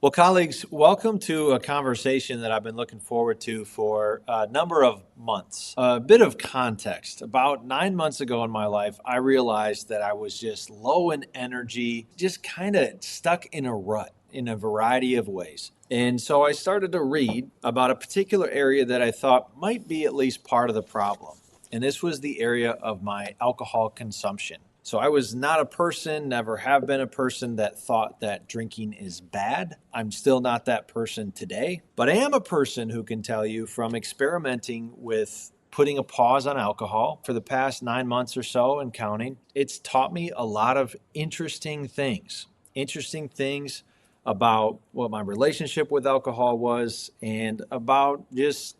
Well, colleagues, welcome to a conversation that I've been looking forward to for a number of months. A bit of context. About 9 months ago in my life, I realized that I was just low in energy, just kind of stuck in a rut in a variety of ways. And so I started to read about a particular area that I thought might be at least part of the problem. And this was the area of my alcohol consumption. So I was not a person, never have been a person that thought that drinking is bad. I'm still not that person today, but I am a person who can tell you from experimenting with putting a pause on alcohol for the past 9 months or so and counting, it's taught me a lot of interesting things. Interesting things about what my relationship with alcohol was and about just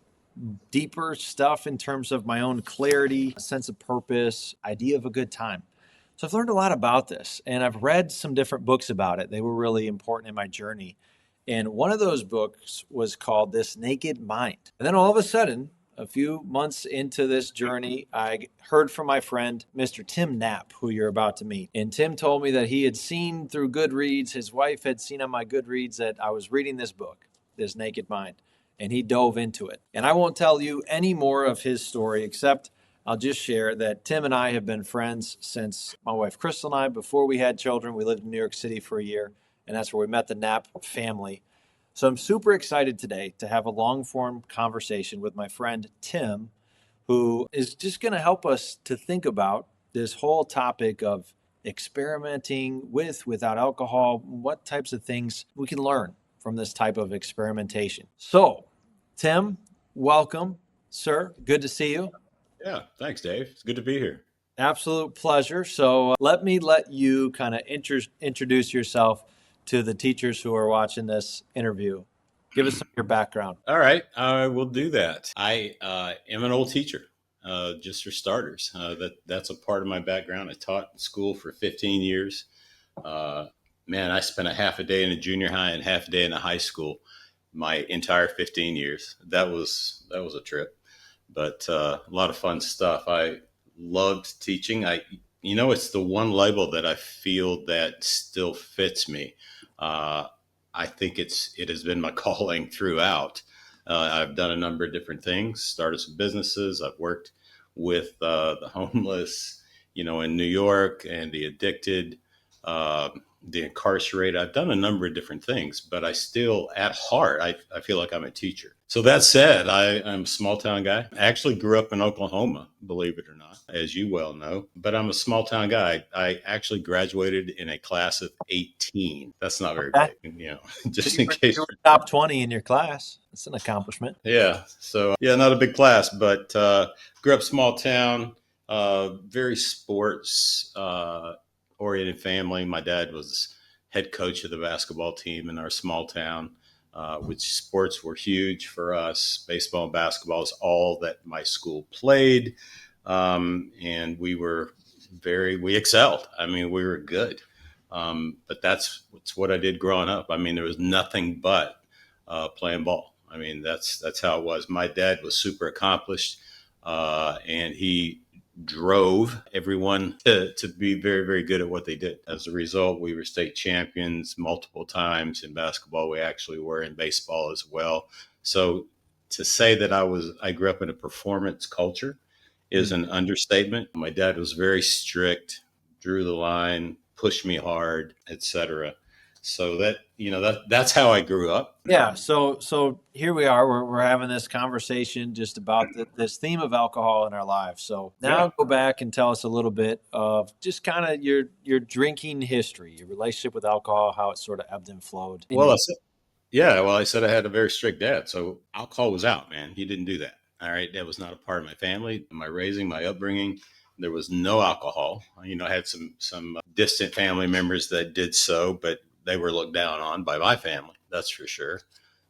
deeper stuff in terms of my own clarity, sense of purpose, idea of a good time. So I've learned a lot about this and I've read some different books about it. They were really important in my journey. And one of those books was called This Naked Mind. And then all of a sudden, a few months into this journey, I heard from my friend, Mr. Tim Knapp, who you're about to meet. And Tim told me that he had seen through Goodreads, his wife had seen on my Goodreads that I was reading this book, This Naked Mind, and he dove into it. And I won't tell you any more of his story except I'll just share that Tim and I have been friends since my wife Crystal and I, before we had children. We lived in New York City for a year, and that's where we met the Knapp family. So I'm super excited today to have a long form conversation with my friend Tim, who is just going to help us to think about this whole topic of experimenting with, without alcohol, what types of things we can learn from this type of experimentation. So, Tim, welcome, sir. Good to see you. Yeah, thanks, Dave. It's good to be here. Absolute pleasure. So, let you kind of introduce yourself to the teachers who are watching this interview. Give us some of your background. All right, I will do that. I am an old teacher, just for starters. That's a part of my background. I taught in school for 15 years. Uh, Man, I spent a half a day in a junior high and half a day in a high school my entire 15 years. That was a trip, but a lot of fun stuff. I loved teaching. It's the one label that I feel that still fits me. Uh, I think it has been my calling throughout. I've done a number of different things, started some businesses. I've worked with the homeless, in New York, and the addicted, uh, the incarcerated. I've done a number of different things, but I still, at heart, I feel like I'm a teacher. So that said, I'm a small town guy. I actually grew up in Oklahoma, believe it or not, as you well know, but I'm a small town guy. I actually graduated in a class of 18. That's not very Okay. big, So just in you case. were top 20 in your class. That's an accomplishment. Yeah. So, yeah, not a big class, but grew up small town, very sports oriented family. My dad was head coach of the basketball team in our small town, which sports were huge for us. Baseball and basketball is all that my school played. And we excelled. I mean, we were good. But that's what I did growing up. I mean, there was nothing but playing ball. I mean, that's how it was. My dad was super accomplished, and he drove everyone to be very, very good at what they did. As a result, we were state champions multiple times in basketball. We actually were in baseball as well. So to say that I grew up in a performance culture is Mm. an understatement. My dad was very strict, drew the line, pushed me hard, etc. So that's how I grew up. Yeah. So here we are. We're having this conversation just about this theme of alcohol in our lives. So Yeah. now go back and tell us a little bit of just kind of your drinking history, your relationship with alcohol, how it sort of ebbed and flowed in Well, your. I said I had a very strict dad, so alcohol was out, man. He didn't do that. All right, that was not a part of my family, my raising, my upbringing. There was no alcohol. I had some distant family members that did so, but they were looked down on by my family. That's for sure.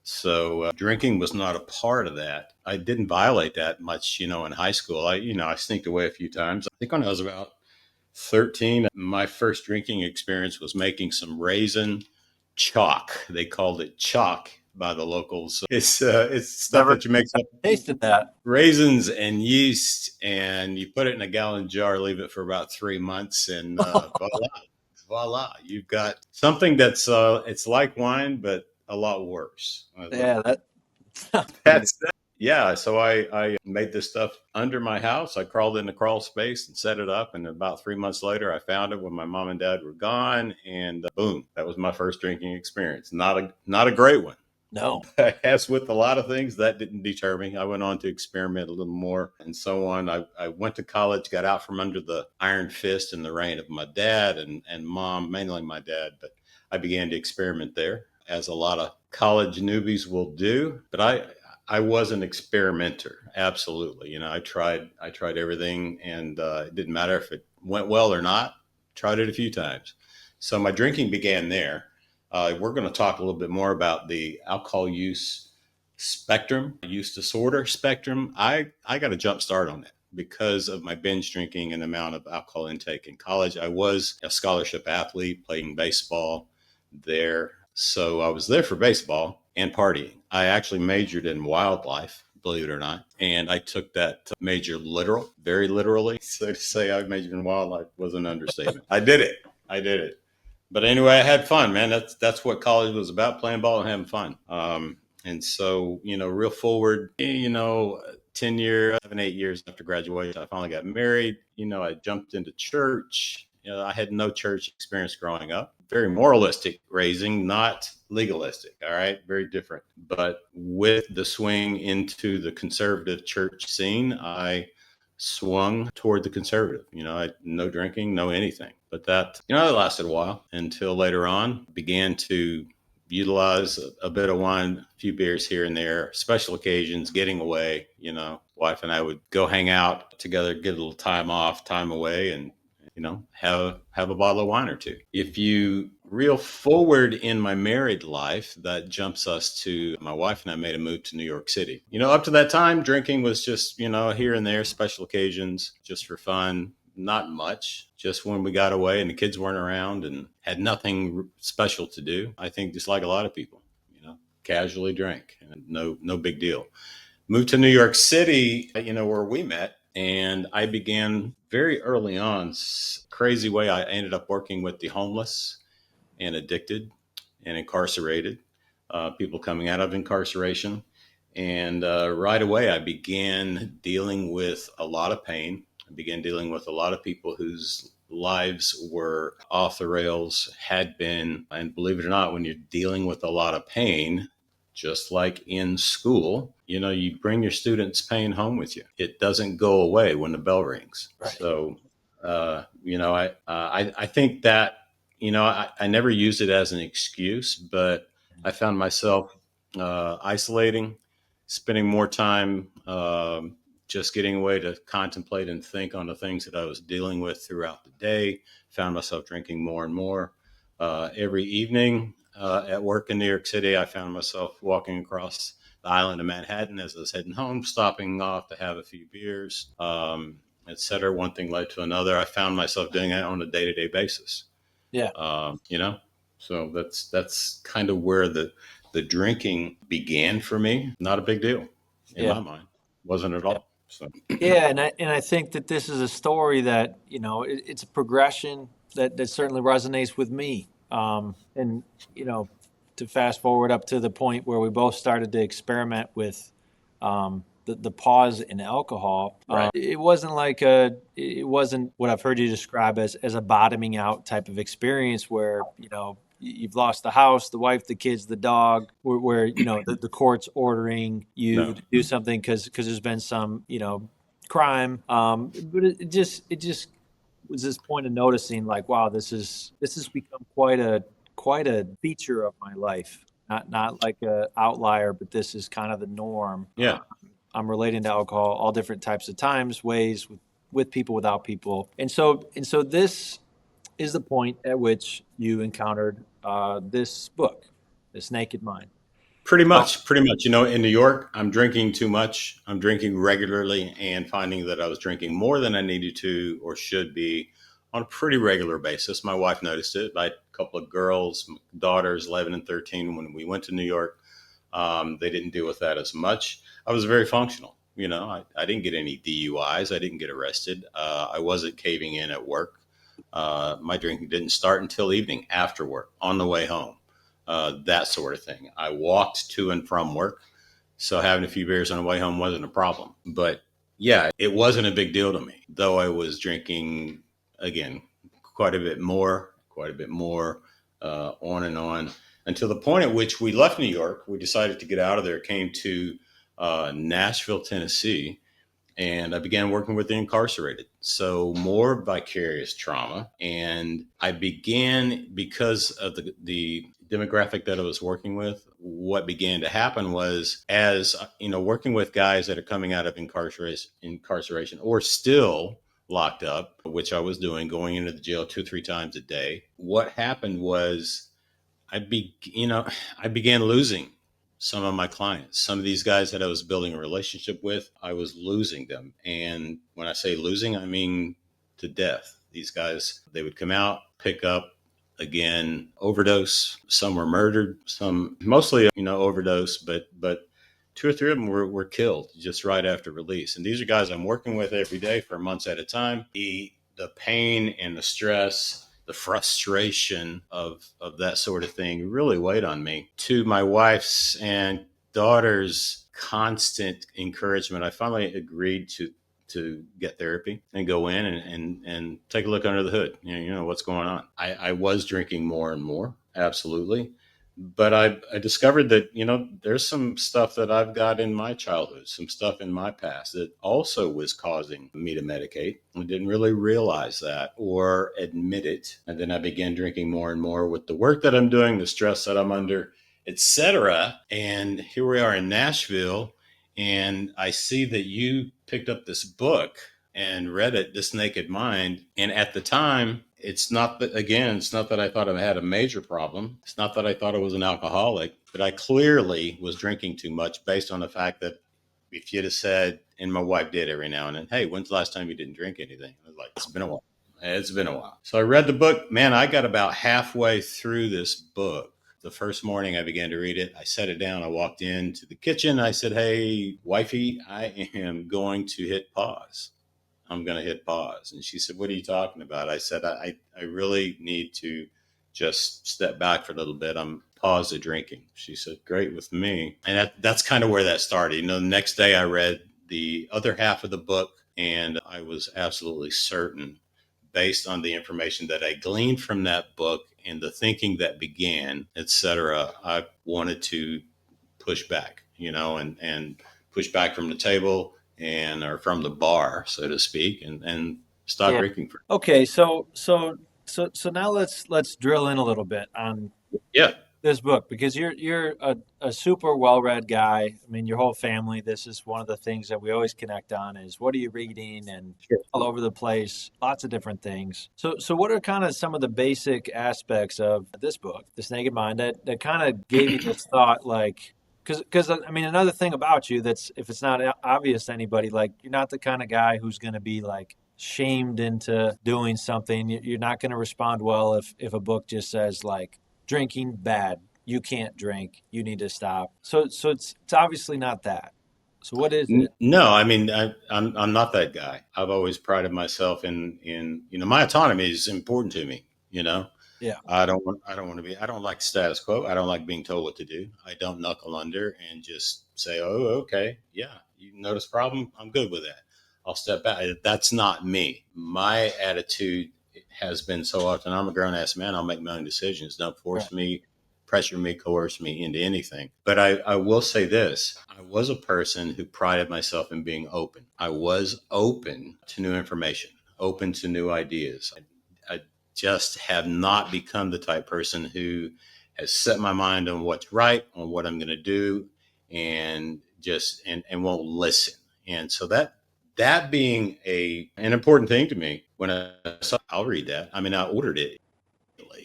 So drinking was not a part of that. I didn't violate that much, in high school. I sneaked away a few times. I think when I was about 13, my first drinking experience was making some raisin chalk. They called it chalk by the locals. It's stuff Never that you mix up tasted that. raisins and yeast, and you put it in a gallon jar, leave it for about 3 months, and voila, you've got something that's it's like wine, but a lot worse. Yeah, that sounds pretty. That's yeah. So I made this stuff under my house. I crawled in the crawl space and set it up. And about 3 months later, I found it when my mom and dad were gone. And boom, that was my first drinking experience. Not a great one. No. As with a lot of things, that didn't deter me. I went on to experiment a little more and so on. I went to college, got out from under the iron fist and the reign of my dad and mom, mainly my dad, but I began to experiment there, as a lot of college newbies will do. But I was an experimenter, absolutely. I tried everything, and it didn't matter if it went well or not. Tried it a few times. So my drinking began there. We're going to talk a little bit more about the alcohol use disorder spectrum. I got a jump start on it because of my binge drinking and the amount of alcohol intake in college. I was a scholarship athlete playing baseball there. So I was there for baseball and partying. I actually majored in wildlife, believe it or not. And I took that major very literally. So to say I majored in wildlife was an understatement. I did it. I did it. But anyway, I had fun, man. That's what college was about, playing ball and having fun. And so, real forward, 10 years, 7, 8 years after graduation, I finally got married. I jumped into church. I had no church experience growing up. Very moralistic raising, not legalistic. All right. Very different. But with the swing into the conservative church scene, I swung toward the conservative. No drinking, no anything. But that lasted a while until later on began to utilize a bit of wine, a few beers here and there, special occasions, getting away. Wife and I would go hang out together, get a little time off, time away, and have a bottle of wine or two. If you reel forward in my married life, that jumps us to my wife and I made a move to New York City. Up to that time, drinking was just, here and there, special occasions, just for fun. Not much, just when we got away and the kids weren't around and had nothing special to do. I think just like a lot of people, casually drank and no big deal. Moved to New York City, where we met. And I began very early on, crazy way. I ended up working with the homeless and addicted and incarcerated, people coming out of incarceration. And right away, I began dealing with a lot of pain. I began dealing with a lot of people whose lives were off the rails, had been. And believe it or not, when you're dealing with a lot of pain, just like in school, you bring your students' pain home with you. It doesn't go away when the bell rings. Right. So, I think that, I never used it as an excuse, but I found myself isolating, spending more time just getting away to contemplate and think on the things that I was dealing with throughout the day. Found myself drinking more and more every evening. At work in New York City, I found myself walking across the island of Manhattan as I was heading home, stopping off to have a few beers, et cetera. One thing led to another. I found myself doing it on a day-to-day basis. Yeah. So that's kind of where the drinking began for me. Not a big deal in Yeah. my mind. Wasn't at Yeah. all. So Yeah, and I think that this is a story that it's a progression that certainly resonates with me. And to fast forward up to the point where we both started to experiment with the pause in alcohol. right. It wasn't what I've heard you describe as a bottoming out type of experience where you've lost the house, the wife, the kids, the dog, where the court's ordering you No. to do something because there's been some crime. But it just was this point of noticing like, wow, this has become quite a feature of my life. Not like a outlier, but this is kind of the norm. Yeah. I'm relating to alcohol all different types of times, ways, with people, without people, and so this is the point at which you encountered this book, this Naked Mind. Pretty Now, much, pretty much. In New York, I'm drinking too much. I'm drinking regularly and finding that I was drinking more than I needed to or should be on a pretty regular basis. My wife noticed it. I had a couple of girls, daughters, 11 and 13, when we went to New York. They didn't deal with that as much. I was very functional. I didn't get any DUIs. I didn't get arrested. I wasn't caving in at work. My drinking didn't start until evening after work on the way home. that sort of thing. I walked to and from work, so having a few beers on the way home wasn't a problem. But yeah, it wasn't a big deal to me, though I was drinking again quite a bit more, on and on until the point at which we left New York. We decided to get out of there, came to Nashville, Tennessee, and I began working with the incarcerated. So more vicarious trauma. And I began, because of the demographic that I was working with, what began to happen was, as you know, working with guys that are coming out of incarceration or still locked up, which I was doing, going into the jail 2 or 3 times a day. What happened was I began losing some of my clients. Some of these guys that I was building a relationship with, I was losing them. And when I say losing, I mean to death. These guys, they would come out, pick up, again, overdose. Some were murdered, some mostly, overdose, but 2 or 3 of them were killed just right after release. And these are guys I'm working with every day for months at a time. The pain and the stress, the frustration of that sort of thing really weighed on me. To my wife's and daughter's constant encouragement, I finally agreed to get therapy and go in and take a look under the hood. What's going on. I was drinking more and more, absolutely. But I discovered that, there's some stuff that I've got in my childhood, some stuff in my past that also was causing me to medicate. I didn't really realize that or admit it. And then I began drinking more and more with the work that I'm doing, the stress that I'm under, etc. And here we are in Nashville, and I see that you picked up this book and read it, This Naked Mind. And at the time, it's not that I thought I had a major problem. It's not that I thought I was an alcoholic, but I clearly was drinking too much, based on the fact that if you'd have said, and my wife did every now and then, hey, when's the last time you didn't drink anything? I was like, it's been a while. It's been a while. So I read the book. Man, I got about halfway through this book. The first morning I began to read it, I set it down. I walked into the kitchen. I said, hey, wifey, I am going to hit pause. I'm going to hit pause. And she said, what are you talking about? I said, I really need to just step back for a little bit. I'm pause the drinking. She said, great with me. And that's kind of where that started. The next day I read the other half of the book, and I was absolutely certain, based on the information that I gleaned from that book and the thinking that began, etc., I wanted to push back, and push back from the table or from the bar, so to speak, and stop Yeah. drinking. Okay. So now let's drill in a little bit on Yeah, this book, because you're a super well-read guy. I mean, your whole family, this is one of the things that we always connect on is what are you reading, and sure. all over the place, lots of different things. So what are kind of some of the basic aspects of this book, This Naked Mind, that kind of gave you this thought, like, because I mean, another thing about you that's, if it's not obvious to anybody, like, you're not the kind of guy who's going to be like shamed into doing something. You're not going to respond well if a book just says like drinking bad, you can't drink, you need to stop. So it's obviously not that. So what is it? No, I mean, I'm not that guy. I've always prided myself in my autonomy is important to me. Yeah. I don't like status quo. I don't like being told what to do. I don't knuckle under and just say, oh, okay, yeah, you notice a problem, I'm good with that. I'll step back. That's not me. My attitude has been so often, I'm a grown ass man. I'll make my own decisions. Don't Right. force me, pressure me, coerce me into anything. But I will say this. I was a person who prided myself in being open. I was open to new information, open to new ideas. I just have not become the type person who has set my mind on what's right, on what I'm going to do, and and won't listen. And so that being an important thing to me, when I saw, I'll read that. I mean, I ordered it.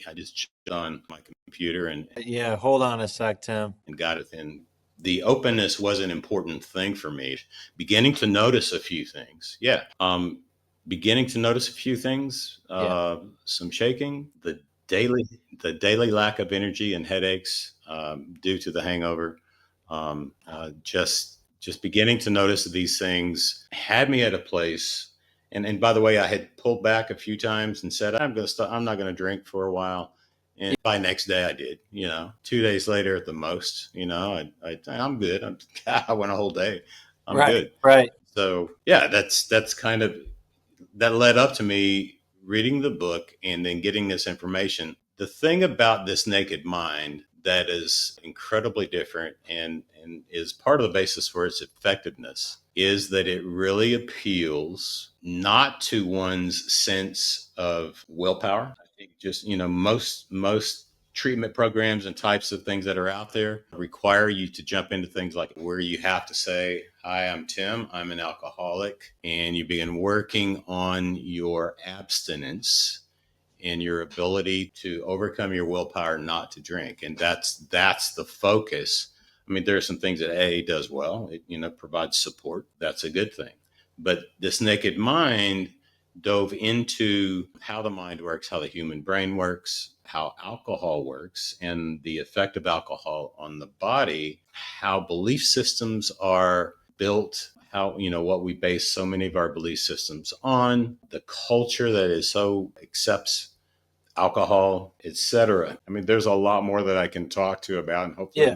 I just checked on my computer Yeah, hold on a sec, Tim. and got it. And the openness was an important thing for me. Beginning to notice a few things. Yeah. Beginning to notice a few things. Yeah. Some shaking, daily, the daily lack of energy and headaches, due to the hangover. Just beginning to notice these things had me at a place. And by the way, I had pulled back a few times and said, I'm not going to drink for a while. And by next day I did, 2 days later at the most, I'm good. I went a whole day. I'm Right, good. right. So yeah, that's kind of, that led up to me reading the book and then getting this information. The thing about this naked mind that is incredibly different and is part of the basis for its effectiveness is that it really appeals not to one's sense of willpower. I think just, most treatment programs and types of things that are out there require you to jump into things like where you have to say, "Hi, I'm Tim, I'm an alcoholic," and you begin working on your abstinence and your ability to overcome your willpower not to drink. And that's the focus. I mean, there are some things that AA does well. It, provides support. That's a good thing. But this naked mind dove into how the mind works, how the human brain works, how alcohol works, and the effect of alcohol on the body, how belief systems are built, how, what we base so many of our belief systems on, the culture that is so accepts alcohol, etc. I mean, there's a lot more that I can talk to about, and hopefully Yeah.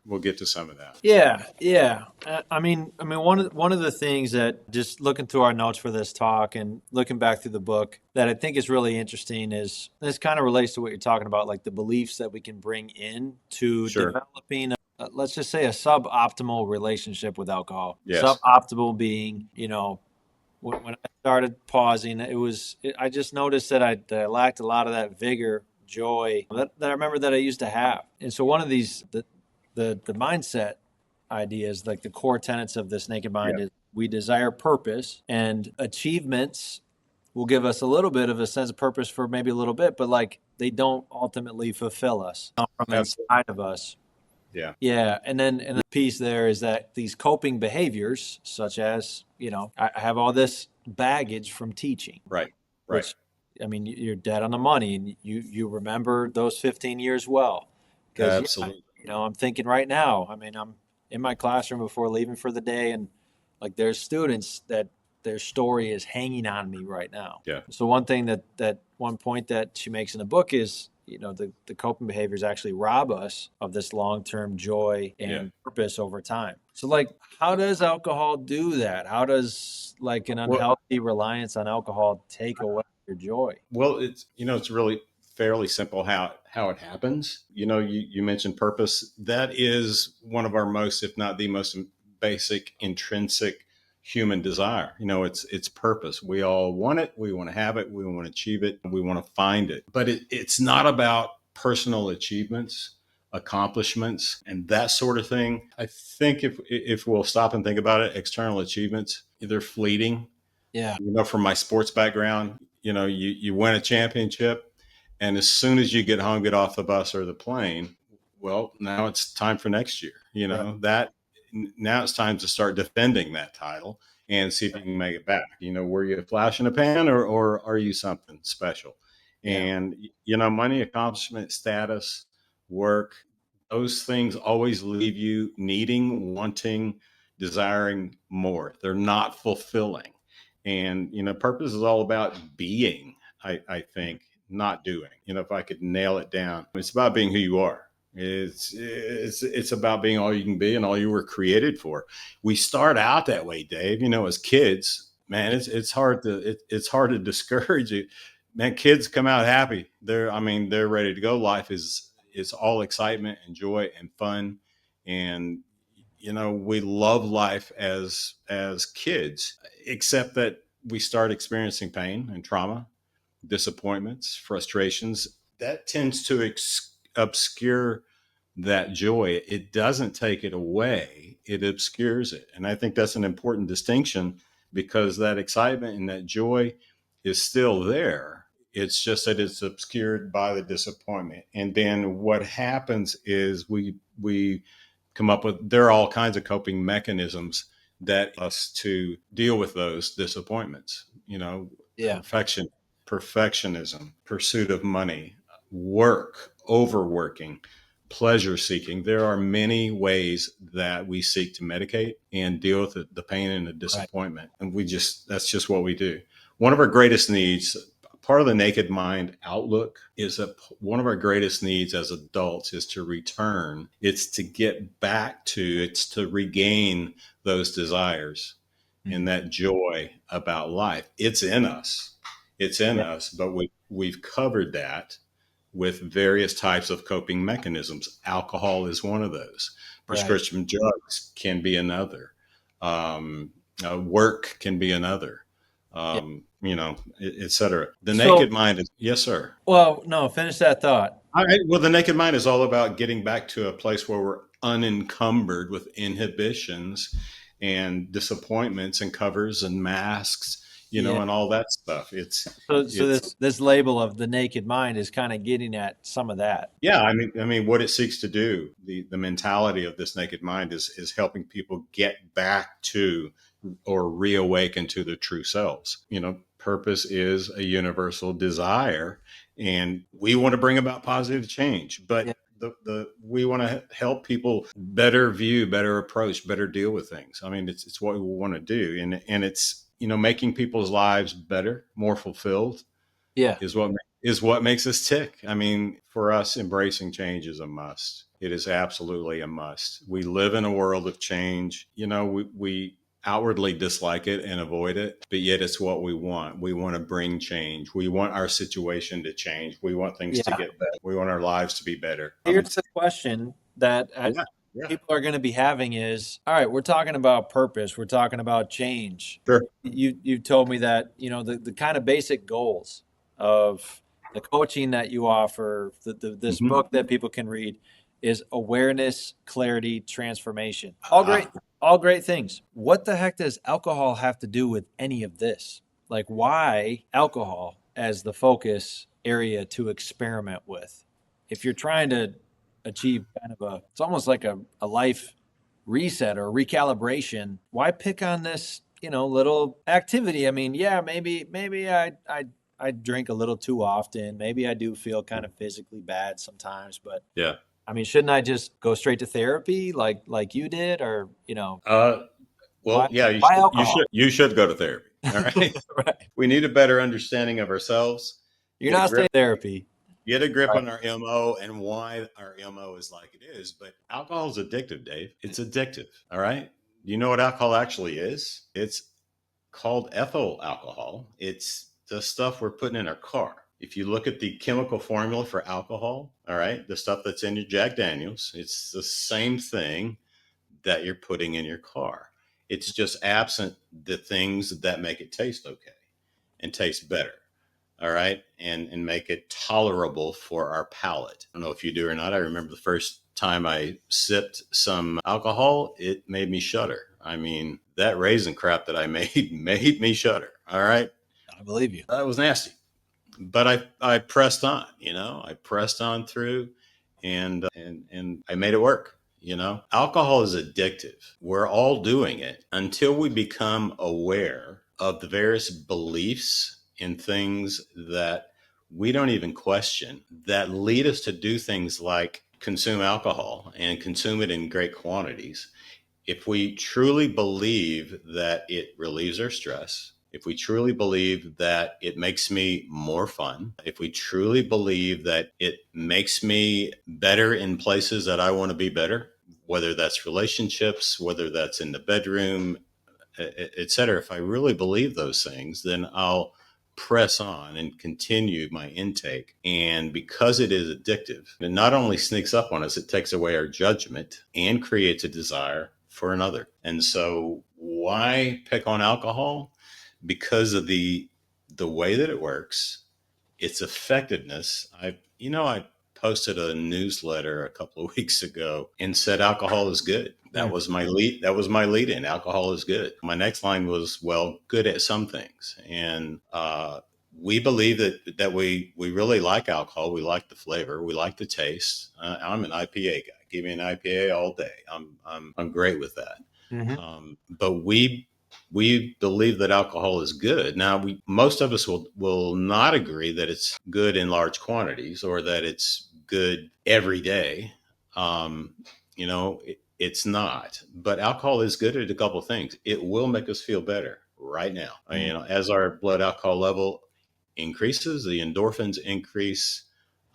we'll get to some of that. Yeah, yeah. I mean, one of the things that just looking through our notes for this talk and looking back through the book that I think is really interesting is this kind of relates to what you're talking about, like the beliefs that we can bring in to Sure. developing, let's just say, a suboptimal relationship with alcohol. Yes. Suboptimal being, when I started pausing, I just noticed that I lacked a lot of that vigor, joy that I remember that I used to have. And so one of these the mindset ideas, like the core tenets of this naked mind, Yeah. is we desire purpose, and achievements will give us a little bit of a sense of purpose for maybe a little bit, but like they don't ultimately fulfill us from Absolutely. inside of us. Yeah. Yeah, and the piece there is that these coping behaviors, such as, I have all this baggage from teaching, Right. Right. which, I mean, you're dead on the money, and you remember those 15 years well, because yeah, Absolutely. I'm thinking right now. I mean, I'm in my classroom before leaving for the day, and like there's students that their story is hanging on me right now. Yeah. So one thing that one point that she makes in the book is, the coping behaviors actually rob us of this long-term joy Yeah. and purpose over time. So like, how does alcohol do that? How does like an Well, unhealthy reliance on alcohol take away your joy? it's really fairly simple how it happens. You mentioned purpose. That is one of our most, if not the most basic intrinsic human desire. It's purpose. We all want it. We want to have it. We want to achieve it. We want to find it. But it's not about personal achievements, accomplishments, and that sort of thing. I think if we'll stop and think about it, external achievements, they're fleeting. Yeah, From my sports background, you win a championship, and as soon as you get home, get off the bus or the plane, well, now it's time for next year. right. That now it's time to start defending that title and see if you can make it back. Were you a flash in a pan, or are you something special? Yeah, And money, accomplishment, status, work, those things always leave you needing, wanting, desiring more. They're not fulfilling. And, purpose is all about being, I think, not doing. If I could nail it down, it's about being who you are. It's about being all you can be and all you were created for. We start out that way, Dave. As kids, man, it's hard it's hard to discourage you. Man, kids come out happy. They're ready to go. Life is all excitement and joy and fun, and we love life as kids, except that we start experiencing pain and trauma, disappointments, frustrations. That tends to obscure that joy. It doesn't take it away, it obscures it. And I think that's an important distinction, because that excitement and that joy is still there. It's just that it's obscured by the disappointment. And then what happens is we come up with, there are all kinds of coping mechanisms that us to deal with those disappointments. yeah, Perfection, perfectionism, pursuit of money, work, overworking, pleasure seeking. There are many ways that we seek to medicate and deal with the pain and the right. disappointment. And that's just what we do. One of our greatest needs, part of the naked mind outlook is that one of our greatest needs as adults is to return. It's to get back to, it's to regain those desires and Mhm. that joy about life. It's in us. It's in Yeah. us, but we've covered that with various types of coping mechanisms. Alcohol is one of those. Right. Prescription drugs can be another. Um, Work can be another. Yeah. Et cetera. The So, naked mind is, yes, sir. well, no, finish that thought. All right. Well, the naked mind is all about getting back to a place where we're unencumbered with inhibitions and disappointments and covers and masks, Yeah. and all that stuff. So It's this label of the naked mind is kind of getting at some of that. Yeah, I mean, what it seeks to do, the mentality of this naked mind is helping people get back to or reawaken to their true selves. Purpose is a universal desire, and we want to bring about positive change, Yeah. but the we want to help people better view, better approach, better deal with things. I mean, it's what we want to do, and it's making people's lives better, more fulfilled Yeah. is what makes us tick. I mean, for us, embracing change is a must. It is absolutely a must. We live in a world of change. We outwardly dislike it and avoid it, but yet it's what we want. We want to bring change. We want our situation to change. We want things to Yeah. get better. We want our lives to be better. Here's the question that Yeah, yeah, people are going to be having is, all right, we're talking about purpose. We're talking about change. sure. You told me that, the kind of basic goals of the coaching that you offer, this Hmm. book that people can read is awareness, clarity, transformation. Ah, All great things. What the heck does alcohol have to do with any of this? Like, why alcohol as the focus area to experiment with? If you're trying to achieve kind of it's almost like a life reset or recalibration, why pick on this, little activity? I mean, yeah, maybe I drink a little too often. Maybe I do feel kind of physically bad sometimes, but yeah. I mean, shouldn't I just go straight to therapy like you did, or Well, why yeah, you why should, you alcohol? should, you should go to therapy. All right. Right. We need a better understanding of ourselves, You're get a not grip saying therapy. get a grip Right. on our MO and why our MO is like it is. But alcohol is addictive, Dave. It's addictive. All right. Do you know what alcohol actually is? It's called ethyl alcohol. It's the stuff we're putting in our car. If you look at the chemical formula for alcohol, all right, the stuff that's in your Jack Daniels, it's the same thing that you're putting in your car. It's just absent the things that make it taste okay and taste better. All right, and make it tolerable for our palate. I don't know if you do or not. I remember the first time I sipped some alcohol, it made me shudder. I mean, that raisin crap that I made made me shudder. All right, I believe you. that was nasty, but I pressed on. I pressed on through, and I made it work. Alcohol is addictive. We're all doing it until we become aware of the various beliefs and things that we don't even question that lead us to do things like consume alcohol and consume it in great quantities. If we truly believe that it relieves our stress, if we truly believe that it makes me more fun, if we truly believe that it makes me better in places that I want to be better, whether that's relationships, whether that's in the bedroom, et cetera, if I really believe those things, then I'll press on and continue my intake. And because it is addictive, it not only sneaks up on us, it takes away our judgment and creates a desire for another. And so why pick on alcohol? Because of the way that it works, its effectiveness. I posted a newsletter a couple of weeks ago and said alcohol is good. That Mm. was my lead. That was my lead in. Alcohol is good. My next line was, well, good at some things. And we believe that we really like alcohol. We like the flavor. We like the taste. I'm an IPA guy. Give me an IPA all day. I'm great with that. Hmm. But we believe that alcohol is good. Now, most of us will not agree that it's good in large quantities or that it's good every day. Um, it's not. But alcohol is good at a couple of things. It will make us feel better right now. Mm. As our blood alcohol level increases, the endorphins increase,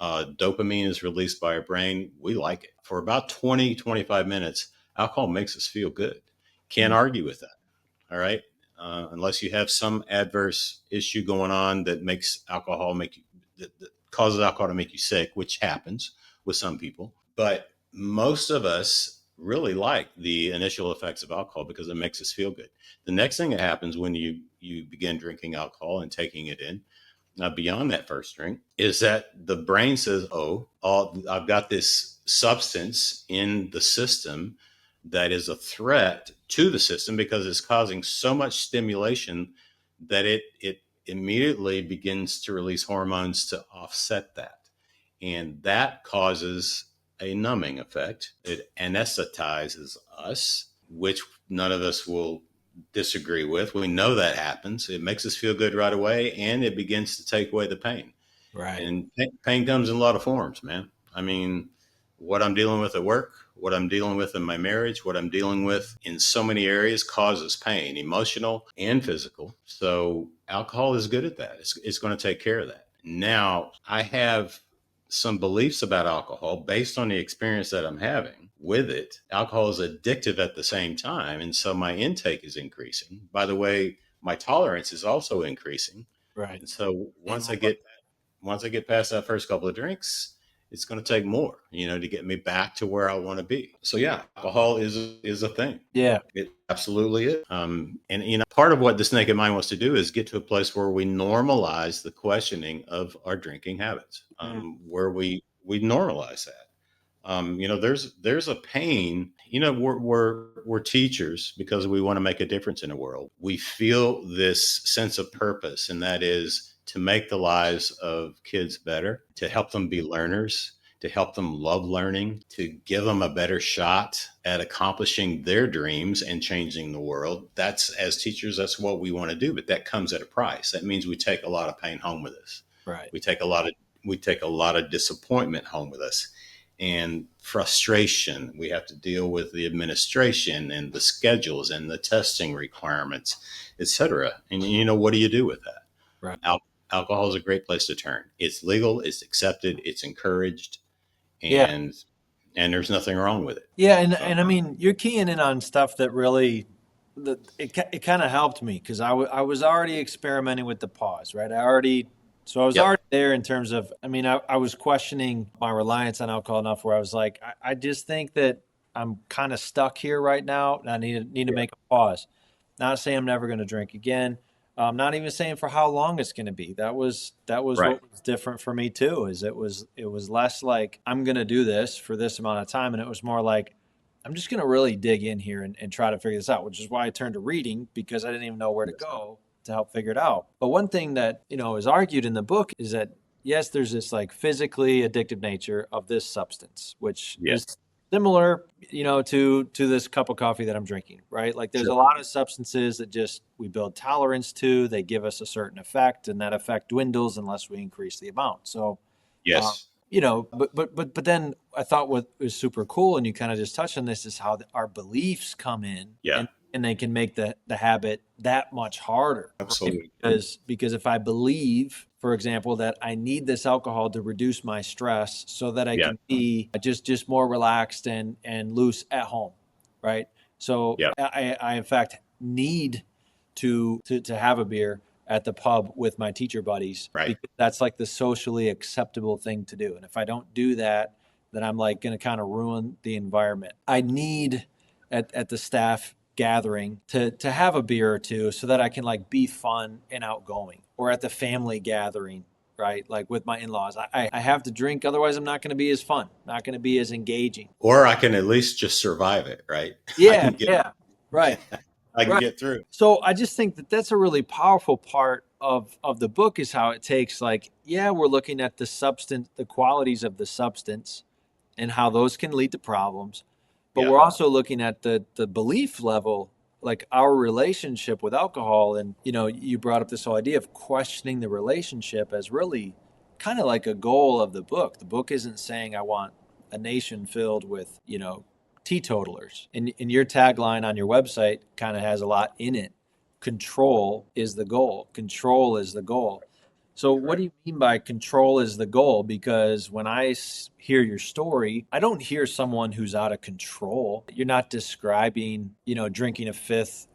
dopamine is released by our brain. We like it. For about 20, 25 minutes, alcohol makes us feel good. Can't argue with that. All right. Unless you have some adverse issue going on that makes alcohol make you, that causes alcohol to make you sick, which happens with some people. But most of us really like the initial effects of alcohol because it makes us feel good. The next thing that happens when you begin drinking alcohol and taking it in, beyond that first drink, is that the brain says, "Oh, I've got this substance in the system that is a threat to the system because it's causing so much stimulation that it immediately begins to release hormones to offset that, and that causes a numbing effect. It anesthetizes us, which none of us will disagree with. We know that happens. It makes us feel good right away, and it begins to take away the pain. Right. And pain comes in a lot of forms, man. I mean, what I'm dealing with at work, what I'm dealing with in my marriage, what I'm dealing with in so many areas causes pain, emotional and physical. So alcohol is good at that. It's going to take care of that. Now, I have some beliefs about alcohol based on the experience that I'm having with it. Alcohol is addictive at the same time. And so my intake is increasing. By the way, my tolerance is also increasing. Right. And so And I love once I get past that first couple of drinks, it's going to take more, to get me back to where I want to be. So yeah, alcohol is a thing. Yeah. It absolutely is. And part of what this naked mind wants to do is get to a place where we normalize the questioning of our drinking habits, Mm. where we normalize that. There's a pain. We're teachers because we want to make a difference in the world. We feel this sense of purpose, and that is to make the lives of kids better, to help them be learners, to help them love learning, to give them a better shot at accomplishing their dreams and changing the world. That's, as teachers, that's what we want to do, but that comes at a price. That means we take a lot of pain home with us. Right. We take a lot of disappointment home with us, and frustration. We have to deal with the administration and the schedules and the testing requirements, etc. And what do you do with that? Right. Alcohol is a great place to turn. It's legal, it's accepted, it's encouraged, Yeah. and there's nothing wrong with it. Yeah, and I mean, you're keying in on stuff that really, it kind of helped me because I was already experimenting with the pause, right? So I was Yep. already there in terms of, I mean, I was questioning my reliance on alcohol enough where I was like, I just think that I'm kind of stuck here right now, and I need to make a pause. Not saying I'm never going to drink again. Not even saying for how long it's going to be. That was Right. what was different for me too. Is it was less like I'm going to do this for this amount of time, and it was more like I'm just going to really dig in here and try to figure this out. Which is why I turned to reading because I didn't even know where to go to help figure it out. But one thing that is argued in the book is that yes, there's this like physically addictive nature of this substance, which Yes. is similar, to this cup of coffee that I'm drinking, right? Like there's a Sure. lot of substances that just we build tolerance to. They give us a certain effect, and that effect dwindles unless we increase the amount. So, um, Yes. but then I thought what was super cool, and you kind of just touched on this, is how our beliefs come in, Yeah. and they can make the habit that much harder, right? Absolutely. Because if I believe, for example, that I need this alcohol to reduce my stress so that I Yeah. can be just more relaxed and loose at home, right? So Yeah. I in fact need to have a beer at the pub with my teacher buddies Right. because that's like the socially acceptable thing to do. And if I don't do that, then I'm like going to kind of ruin the environment. I need at the staff gathering to have a beer or two so that I can like be fun and outgoing, or at the family gathering, right? Like with my in-laws, I have to drink. Otherwise I'm not going to be as fun, not going to be as engaging. Or I can at least just survive it. Right. I Yeah. can get. Yeah. Right. I can Right. get through. So I just think that that's a really powerful part of the book, is how it takes, like, yeah, we're looking at the substance, the qualities of the substance, and how those can lead to problems. But Yeah. we're also looking at the belief level, like our relationship with alcohol. And, you brought up this whole idea of questioning the relationship as really kind of like a goal of the book. The book isn't saying I want a nation filled with, teetotalers. And your tagline on your website kind of has a lot in it. Control is the goal. Control is the goal. So, what do Correct. you mean by control is the goal? Because when hear your story, I don't hear someone who's out of control. You're not describing, drinking a fifth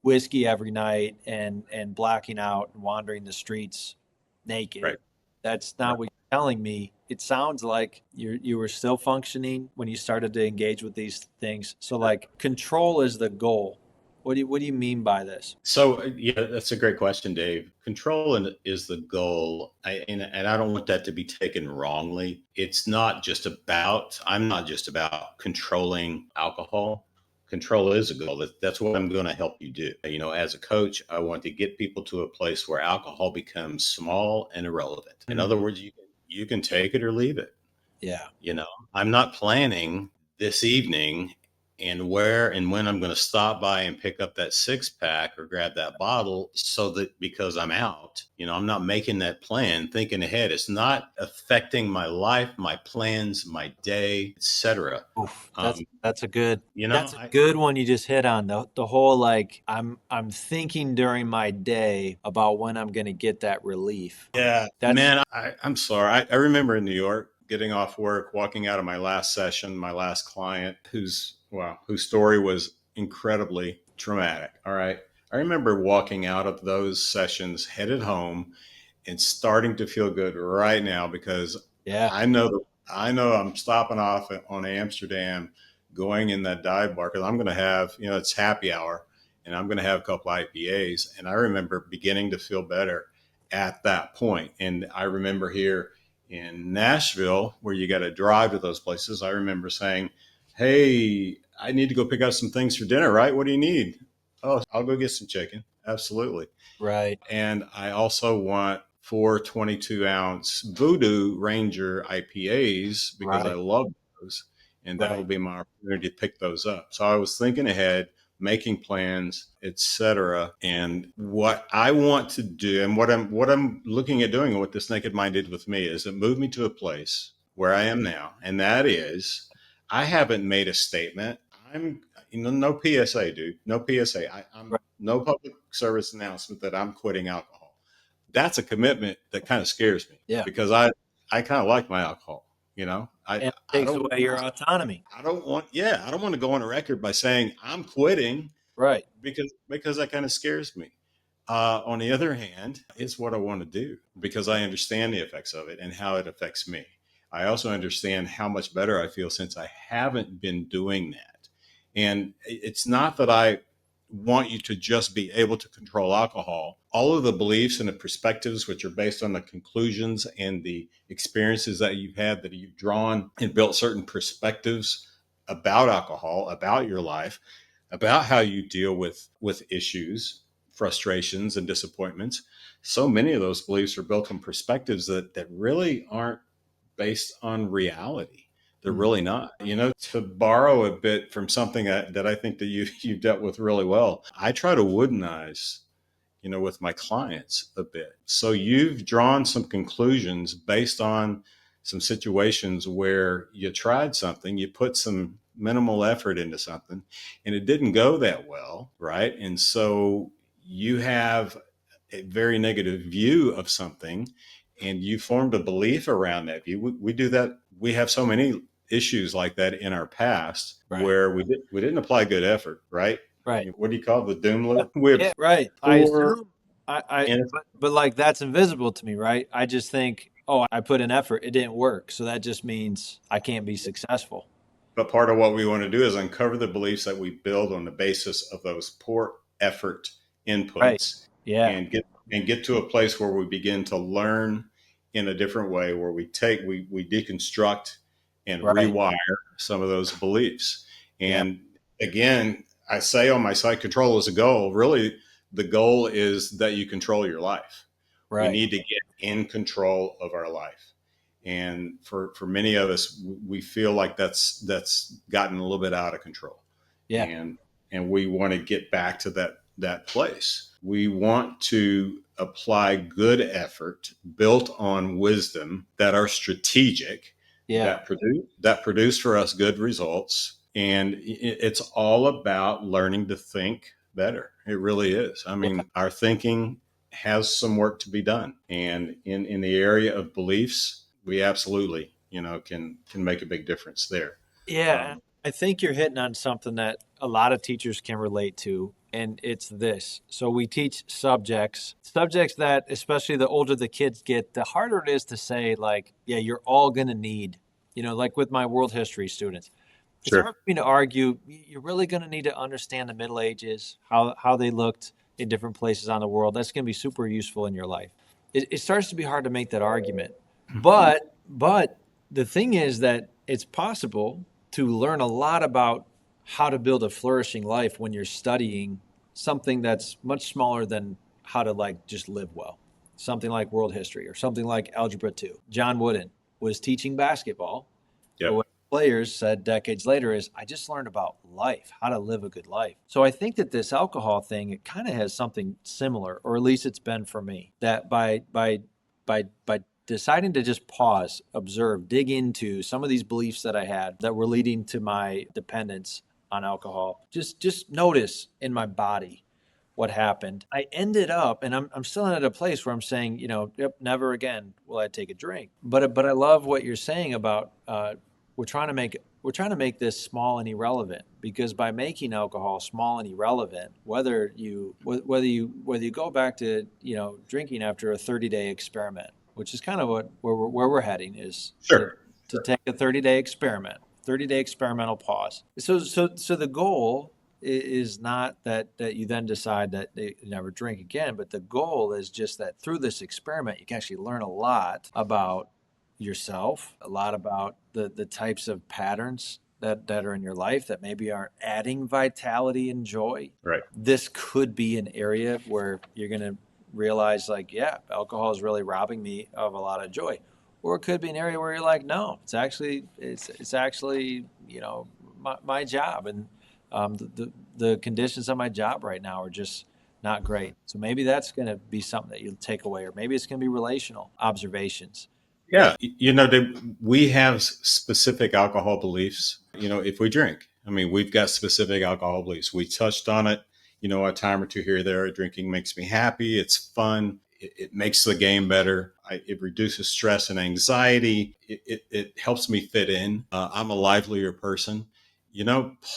whiskey every night and blacking out and wandering the streets naked. Right. That's Right. not what you're telling me. It sounds like you were still functioning when you started to engage with these things. So, like, control is the goal. What do you mean by this? So yeah, that's a great question, Dave. Is the goal, and I don't want that to be taken wrongly. It's not just about. I'm not just about controlling alcohol. Control is a goal. That's what I'm going to help you do. As a coach, I want to get people to a place where alcohol becomes small and irrelevant. In other Mhm. words, you can take it or leave it. Yeah. You know, I'm not planning this evening and where and when I'm going to stop by and pick up that six pack or grab that bottle so that because I'm out, I'm not making that plan, thinking ahead. It's not affecting my life, my plans, my day, etc. Oof, that's Um, that's a good you know, that's a I, good one you just hit on. The whole like I'm thinking during my day about when I'm gonna get that relief. Yeah, That's man, I'm sorry. I remember in New York getting off work, walking out of my last session, my last client, whose story was incredibly traumatic. All right. I remember walking out of those sessions, headed home, and starting to feel good right now because yeah, I know I'm stopping off on Amsterdam, going in that dive bar because I'm going to have it's happy hour, and I'm going to have a couple IPAs, and I remember beginning to feel better at that point. And I remember here in Nashville where you got to drive to those places, I remember saying, "Hey, I need to go pick up some things for dinner. Right? What do you need?" "Oh, I'll go get some chicken." Absolutely. right, And I also want four 22-ounce Voodoo Ranger IPAs because I right, love those. And that will right. be my opportunity to pick those up. So I was thinking ahead, making plans, etc. And what I want to do and what I'm looking at doing and what this naked mind did with me is it moved me to a place where I am now. And that is I haven't made a statement. I'm no PSA, dude. No PSA. I'm Right. no public service announcement that I'm quitting alcohol. That's a commitment that kind of scares me Yeah. because I kind of like my alcohol. You know, And it I takes don't away your autonomy. I don't want yeah I don't want to go on a record by saying I'm quitting Right. because that kind of scares me. On the other hand, it's what I want to do because I understand the effects of it and how it affects me. I also understand how much better I feel since I haven't been doing that. And it's not that I want you to just be able to control alcohol. All of the beliefs and the perspectives, which are based on the conclusions and the experiences that you've had, that you've drawn and built certain perspectives about alcohol, about your life, about how you deal with issues, frustrations, and disappointments. So many of those beliefs are built on perspectives that really aren't based on reality. They're Mm. really not. To borrow a bit from something that I think that you've dealt with really well, I try to woodenize with my clients a bit. So you've drawn some conclusions based on some situations where you tried something, you put some minimal effort into something, and it didn't go that well, right? And so you have a very negative view of something, and you formed a belief around that view. We do that. We have so many issues like that in our past Right. where we didn't apply good effort, right? Right. What do you call it? The doom Yeah. loop? We have Yeah. Right. I poor assume I and but like that's invisible to me, right? I just think, oh, I put in effort, it didn't work. So that just means I can't be successful. but part of what we want to do is uncover the beliefs that we build on the basis of those poor effort Right. inputs Yeah. and get to a place where we begin to learn in a different way where we deconstruct and Right. rewire some of those beliefs. Yeah. And again, I say on my site, control is a goal. Really, the goal is that you control your life. We Right. need to get in control of our life. And for many of us, we feel like that's gotten a little bit out of control, Yeah. and we want to get back to that place. We want to apply good effort built on wisdom that are strategic, Yeah. that produce for us good results, and it's all about learning to think better. It really is. I Yeah. mean, our thinking has some work to be done. And in the area of beliefs, we absolutely, can make a big difference there. Yeah, Um, I think you're hitting on something that a lot of teachers can relate to, and it's this. So we teach subjects that, especially the older the kids get, the harder it is to say, like, yeah, you're all going to need, like with my world history students. It's hard sure. for me to argue. You're really going to need to understand the Middle Ages, how they looked in different places on the world. That's going to be super useful in your life. It starts to be hard to make that argument, but the thing is that it's possible to learn a lot about how to build a flourishing life when you're studying something that's much smaller than how to like just live well. Something like world history or something like algebra 2. John Wooden was teaching basketball, but Yep. what players said decades later is, I just learned about life, how to live a good life. So I think that this alcohol thing, it kind of has something similar, or at least it's been for me, that by deciding to just pause, observe, dig into some of these beliefs that I had that were leading to my dependence on alcohol, just notice in my body what happened. I ended up, and I'm still at a place where I'm saying, yep, never again will I take a drink. But I love what you're saying about we're trying to make this small and irrelevant, because by making alcohol small and irrelevant, whether you go back to drinking after a 30-day experiment, which is kind of where we're heading, is to Sure. to take a 30-day experiment, 30-day experimental pause. So the goal is not that you then decide that you never drink again, but the goal is just that through this experiment, you can actually learn a lot about yourself, a lot about the types of patterns that are in your life that maybe aren't adding vitality and joy. Right. This could be an area where you're going to realize, like, yeah, alcohol is really robbing me of a lot of joy. Or it could be an area where you're like, no, it's actually my job, and the conditions of my job right now are just not great. So maybe that's going to be something that you'll take away, or maybe it's going to be relational observations. Yeah. We have specific alcohol beliefs. If we drink, I mean, we've got specific alcohol beliefs. We touched on it, a time or two here or there. Drinking makes me happy. It's fun. It makes the game better. It reduces stress and anxiety. It helps me fit in. I'm a livelier person.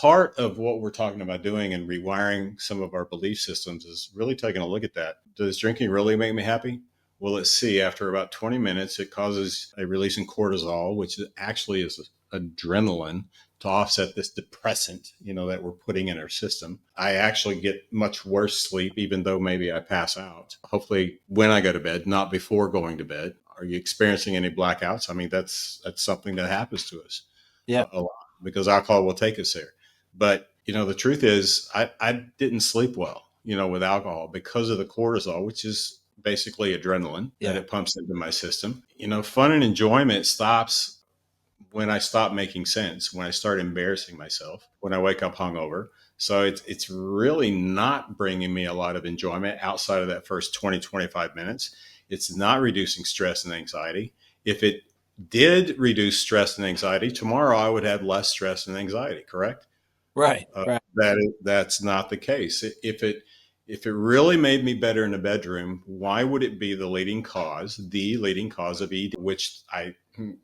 Part of what we're talking about doing and rewiring some of our belief systems is really taking a look at that. Does drinking really make me happy? Well, let's see. After about 20 minutes, it causes a release in cortisol, which actually is adrenaline to offset this depressant, that we're putting in our system. I actually get much worse sleep, even though maybe I pass out. Hopefully, when I go to bed, not before going to bed. Are you experiencing any blackouts? I mean, that's something that happens to us Yeah, a lot because alcohol will take us there. But the truth is, I didn't sleep well, with alcohol because of the cortisol, which is basically adrenaline that yeah, it pumps into my system. Fun and enjoyment stops when I stop making sense, when I start embarrassing myself, when I wake up hungover. So it's really not bringing me a lot of enjoyment outside of that first 20-25 minutes. It's not reducing stress and anxiety. If it did reduce stress and anxiety, tomorrow I would have less stress and anxiety, correct? right, right, That's not the case. If it really made me better in the bedroom, why would it be the leading cause of ED, which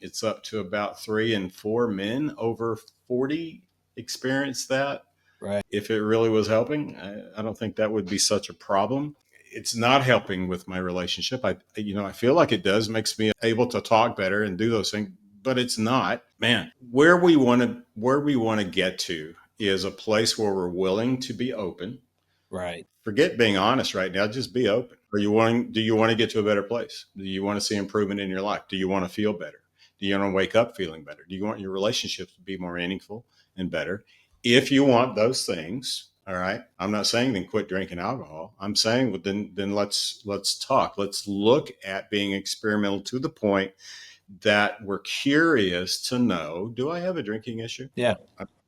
it's up to about 3 and 4 men over 40 experience that. right. If it really was helping, I don't think that would be such a problem. It's not helping with my relationship. I feel like it does, makes me able to talk better and do those things, but it's not. Man, where we want to get to is a place where we're willing to be open. Right. Forget being honest right now. Just be open. Do you want to get to a better place? Do you want to see improvement in your life? Do you want to feel better? Do you want to wake up feeling better? Do you want your relationships to be more meaningful and better? If you want those things, all right. I'm not saying then quit drinking alcohol. I'm saying, well, then let's talk. Let's look at being experimental to the point that we're curious to know, do I have a drinking issue? Yeah,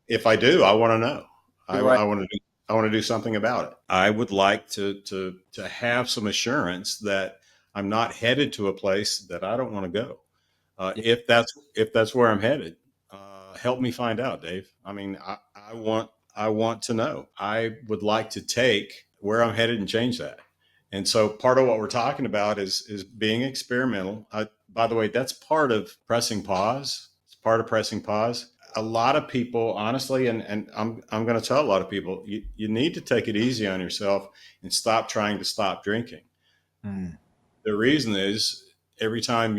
If I do, I want to know. I, you're right. I want to do. I want to do something about it. I would like to have some assurance that I'm not headed to a place that I don't want to go. Yeah, If that's where I'm headed, help me find out, Dave. I mean, I want to know. I would like to take where I'm headed and change that. And so part of what we're talking about is being experimental. By the way, that's part of pressing pause. It's part of pressing pause. A lot of people, honestly, and I'm going to tell a lot of people, you need to take it easy on yourself and stop trying to stop drinking. Mm, The reason is every time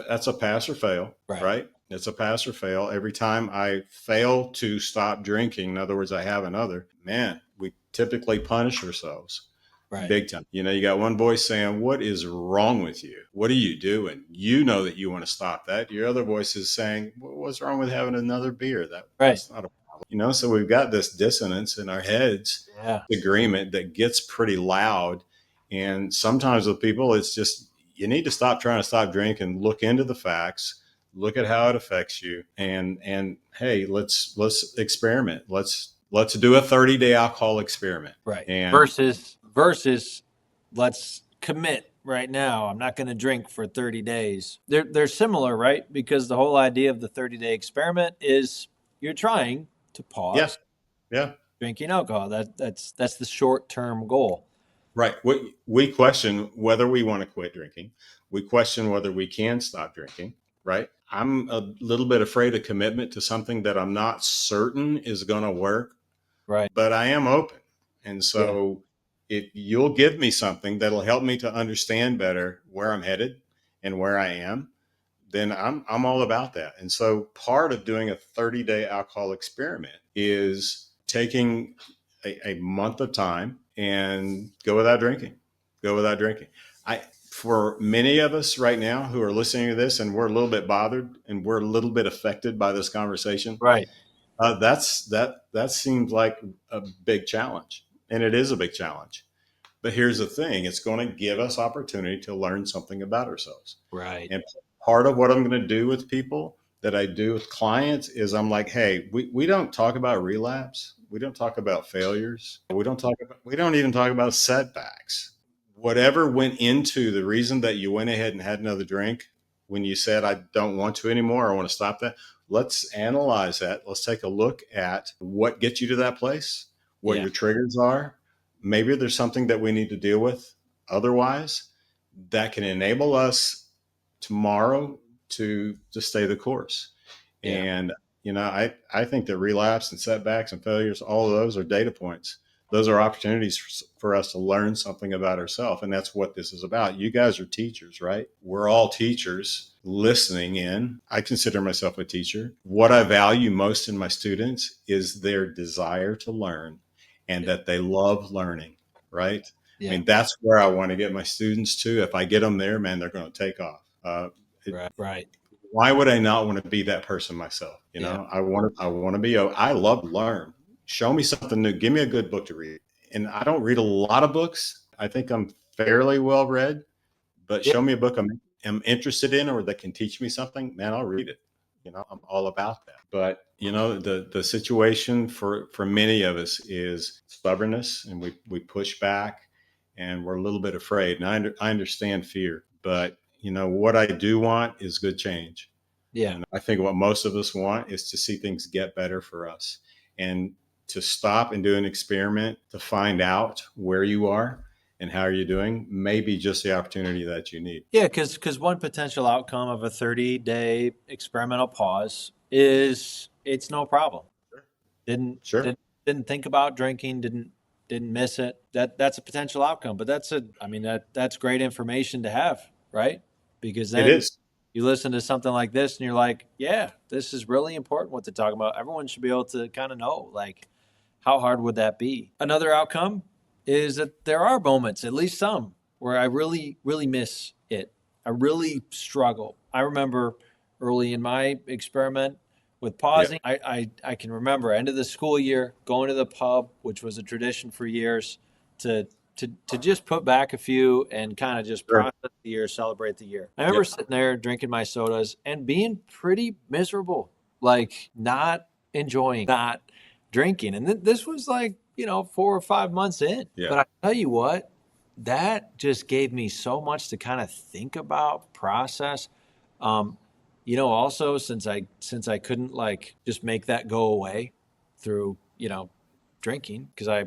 that's a pass or fail, right. right? It's a pass or fail. Every time I fail to stop drinking, in other words, I have another, man, we typically punish ourselves Right. big time. You got one voice saying, "What is wrong with you? What are you doing? You know that you want to stop that." Your other voice is saying, "What's wrong with having another beer? Right. That's not a problem." So we've got this dissonance in our heads, Yeah. agreement that gets pretty loud. And sometimes with people, it's just you need to stop trying to stop drinking, look into the facts, look at how it affects you, and hey, let's experiment. Let's do a 30-day alcohol experiment. Right. And Versus let's commit right now. I'm not going to drink for 30 days. They're similar, right? Because the whole idea of the 30-day experiment is you're trying to yeah, pause yeah, drinking alcohol. That's the short-term goal. right. We question whether we want to quit drinking. We question whether we can stop drinking. Right. I'm a little bit afraid of commitment to something that I'm not certain is going to work, Right. but I am open. And Yeah. so if you'll give me something that'll help me to understand better where I'm headed and where I am, then I'm all about that. And so part of doing a 30-day alcohol experiment is taking a month of time and go without drinking. Go without drinking. I For many of us right now who are listening to this and we're a little bit bothered and we're a little bit affected by this conversation, Right. that seems like a big challenge, and it is a big challenge. But here's the thing: it's going to give us opportunity to learn something about ourselves. Right. And part of what I'm going to do with people that I do with clients is I'm like, hey, we don't talk about relapse. We don't talk about failures. We don't even talk about setbacks. Whatever went into the reason that you went ahead and had another drink when you said, I don't want to anymore, I want to stop that. Let's analyze that. Let's take a look at what gets you to that place, what Yeah. your triggers are. Maybe there's something that we need to deal with otherwise that can enable us tomorrow to stay the course. Yeah. And I think that relapse and setbacks and failures, all of those are data points. Those are opportunities for us to learn something about ourselves, and that's what this is about. You guys are teachers, right? We're all teachers listening in. I consider myself a teacher. What I value most in my students is their desire to learn and Yeah. that they love learning, right? I Yeah. mean, that's where I want to get my students to. If I get them there, man, they're going to take off. Right. Right. Why would I not want to be that person myself? Yeah. I want to be. I love to learn. Show me something new. Give me a good book to read. And I don't read a lot of books. I think I'm fairly well read, but Yeah. show me a book I'm interested in or that can teach me something, man, I'll read it. I'm all about that. But the situation for many of us is stubbornness, and we push back, and we're a little bit afraid. And I understand fear, but what I do want is good change. Yeah. And I think what most of us want is to see things get better for us, and to stop and do an experiment to find out where you are and how are you doing may be just the opportunity that you need. Yeah, because one potential outcome of a 30-day experimental pause is it's no problem. Sure. Didn't Sure. didn't think about drinking, didn't miss it. That's a potential outcome, but that's great information to have, right? Because It then is. you listen to something like this and you're like, yeah, this is really important what they're talking about. Everyone should be able to kind of know, like, how hard would that be? Another outcome is that there are moments, at least some, where I really, really miss it. I really struggle. I remember early in my experiment with Yeah. pausing, I can remember end of the school year going to the pub, which was a tradition for years, to to just put back a few and kind of just Sure. process the year, celebrate the year. I remember Yep. sitting there drinking my sodas and being pretty miserable, like not enjoying, not drinking. And this was like, 4 or 5 months in. Yeah. But I tell you what, that just gave me so much to kind of think about, process. Um, also since I couldn't like just make that go away through, drinking, because I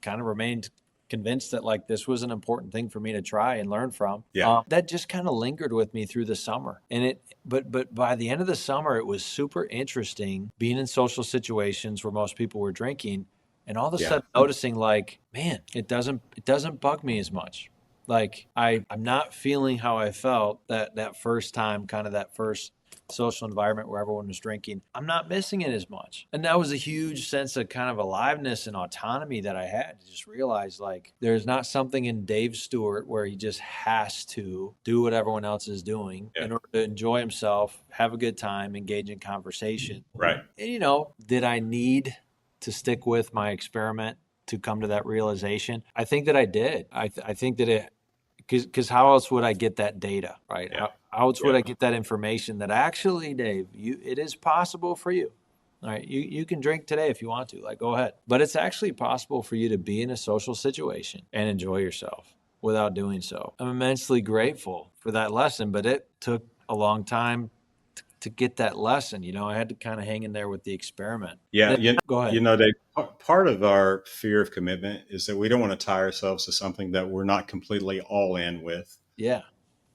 kind of remained convinced that like this was an important thing for me to try and learn from. Yeah. That just kind of lingered with me through the summer. And but by the end of the summer, it was super interesting being in social situations where most people were drinking, and all of a Yeah. sudden noticing like, man, it doesn't bug me as much. Like I'm not feeling how I felt that first time, kind of that first social environment where everyone was drinking. I'm not missing it as much. And that was a huge sense of kind of aliveness and autonomy that I had to just realize like there's not something in Dave Stewart where he just has to do what everyone else is doing Yeah. in order to enjoy himself, have a good time, engage in conversation. Right. And did I need to stick with my experiment to come to that realization? I think that I did. I think that it because how else would I get that data, right? Yeah. How else would Yeah. I get that information that actually, Dave, it is possible for you. All right, you can drink today if you want to, like go ahead. But it's actually possible for you to be in a social situation and enjoy yourself without doing so. I'm immensely grateful for that lesson, but it took a long time to get that lesson. I had to kind of hang in there with the experiment. Yeah. Go ahead. Part of our fear of commitment is that we don't want to tie ourselves to something that we're not completely all in with Yeah,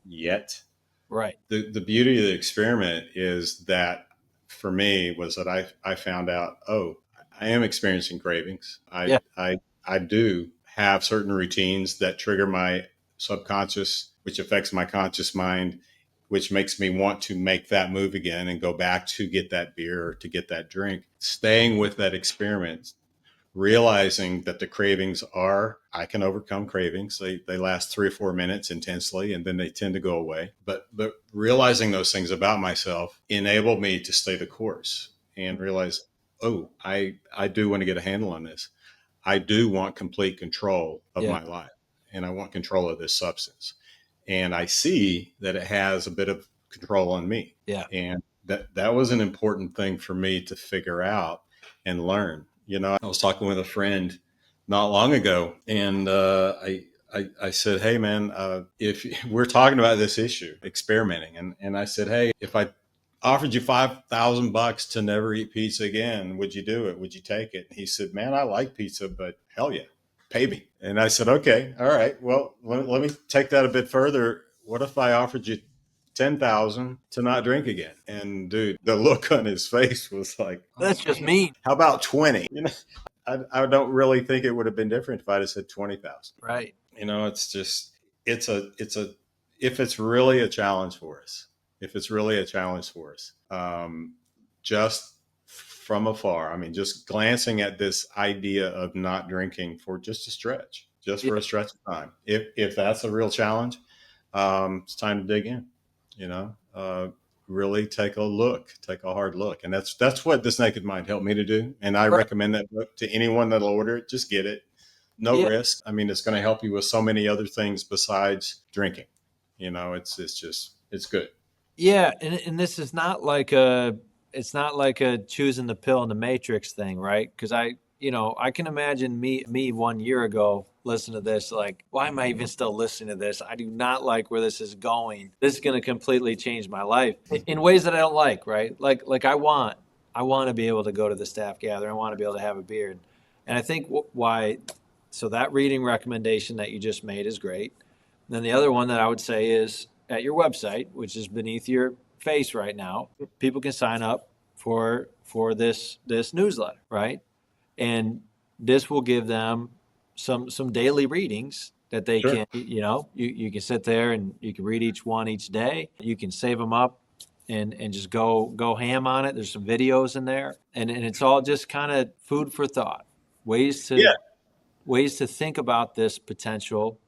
yet. right. The beauty of the experiment is that for me was that I found out, oh, I am experiencing cravings. Yeah, I do have certain routines that trigger my subconscious, which affects my conscious mind, which makes me want to make that move again and go back to get that beer or to get that drink. Staying with that experiment, realizing that the cravings I can overcome cravings. They last 3 or 4 minutes intensely and then they tend to go away. But realizing those things about myself enabled me to stay the course and realize, oh, I do want to get a handle on this. I do want complete control of yeah, my life and I want control of this substance. And I see that it has a bit of control on me. yeah. And that was an important thing for me to figure out and learn. I was talking with a friend not long ago, and I said, "Hey, man, if we're talking about this issue, experimenting," and I said, "Hey, if I offered you $5,000 to never eat pizza again, would you do it? Would you take it?" He said, "Man, I like pizza, but hell yeah, pay me." And I said, "Okay, all right. Well, let me take that a bit further. What if I offered you 10,000 to not drink again?" And dude, the look on his face was like, "Oh That's just man, mean. how about 20?" I don't really think it would have been different if I'd have said 20,000. Right. It's just it's a if it's really a challenge for us, if it's really a challenge for us, just from afar. I mean, just glancing at this idea of not drinking for just a stretch, just Yeah. for a stretch of time. If that's a real challenge, it's time to dig in. You know, really take a hard look, and that's what This Naked Mind helped me to do. And I Right. recommend that book to anyone that'll order it. Just get it, no Yeah. risk. I mean, it's going to help you with so many other things besides drinking. It's good. Yeah. And this is not like it's not like a choosing the pill in the matrix thing, right? Because I can imagine me 1 year ago listen to this, like, why am I even still listening to this? I do not like where this is going. This is going to completely change my life in ways that I don't like, right? Like I want to be able to go to the staff gathering. I want to be able to have a beer. And I think why, so that reading recommendation that you just made is great. And then the other one that I would say is at your website, which is beneath your face right now, people can sign up for this newsletter, right? And this will give them some daily readings that they Sure. can, you can sit there and you can read each one each day. You can save them up and just go ham on it. There's some videos in there, and it's all just kind of food for thought, ways to Yeah. ways to think about this potential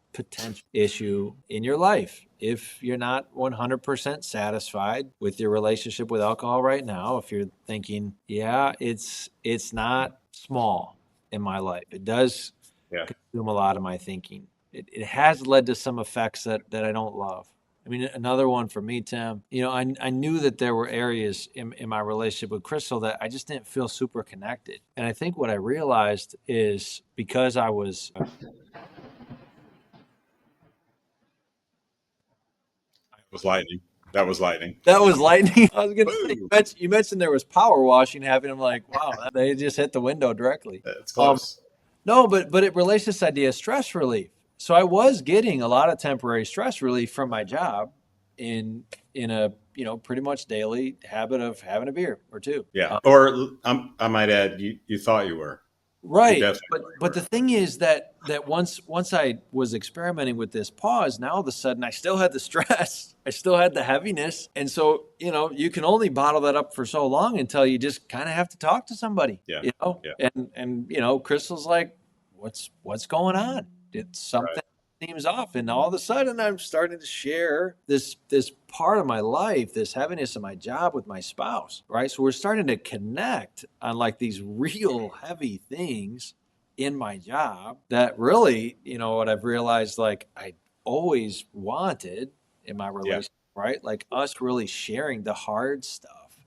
issue in your life. If you're not 100% satisfied with your relationship with alcohol right now, if you're thinking, yeah, it's not small in my life, it does Yeah. consume a lot of my thinking. It has led to some effects that I don't love. I mean, another one for me, Tim, I knew that there were areas in my relationship with Crystal that I just didn't feel super connected. And I think what I realized is because I was It was lightning. That was lightning. that was lightning. I was gonna say Woo! you mentioned there was power washing happening. I'm like, wow, they just hit the window directly. That's Um, close. No, but it relates to this idea of stress relief. So I was getting a lot of temporary stress relief from my job in a pretty much daily habit of having a beer or two. Yeah. Or I might add, you thought you were. You Right. definitely thought you But the were. thing is that once I was experimenting with this pause, now all of a sudden I still had the stress, I still had the heaviness, and so you can only bottle that up for so long until you just kind of have to talk to somebody, Yeah. Yeah. and Crystal's like, what's going on? It's Right. something seems off, and all of a sudden I'm starting to share this part of my life, this heaviness of my job with my spouse, right? So we're starting to connect on like these real heavy things in my job that really, what I've realized, like I always wanted in my Yeah. relationship, right? Like us really sharing the hard stuff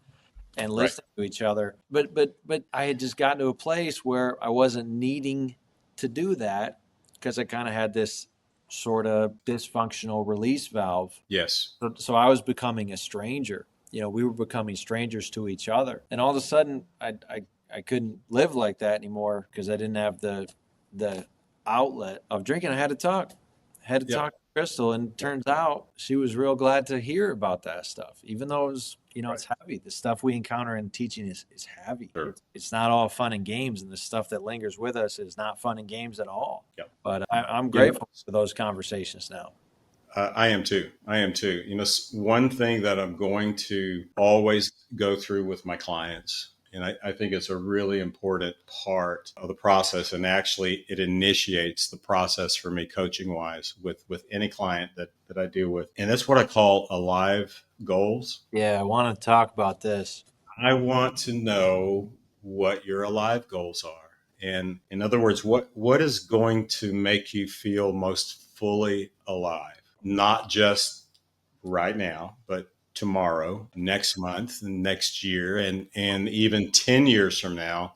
and Right. listening to each other. But I had just gotten to a place where I wasn't needing to do that because I kind of had this sort of dysfunctional release valve. Yes. So I was becoming a stranger. We were becoming strangers to each other, and all of a sudden, I couldn't live like that anymore because I didn't have the outlet of drinking. I had to talk. I had to Yep. talk to Crystal, and it turns out she was real glad to hear about that stuff, even though it was, Right. it's heavy. The stuff we encounter in teaching is heavy. Sure. It's not all fun and games, and the stuff that lingers with us is not fun and games at all. Yep. But I'm You know, grateful for those conversations now. I am too. I am too. One thing that I'm going to always go through with my clients, and I think it's a really important part of the process, and actually it initiates the process for me coaching wise with any client that I deal with. And that's what I call alive goals. Yeah, I want to talk about this. I want to know what your alive goals are. And in other words, what is going to make you feel most fully alive? Not just right now, but tomorrow, next month, and next year, and even 10 years from now.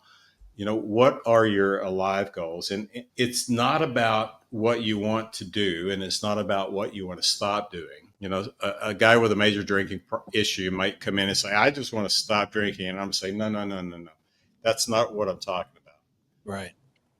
What are your alive goals? And it's not about what you want to do, and it's not about what you want to stop doing. A guy with a major drinking issue might come in and say, I just want to stop drinking. And I'm saying, no, no, no, no, no. That's not what I'm talking about. Right.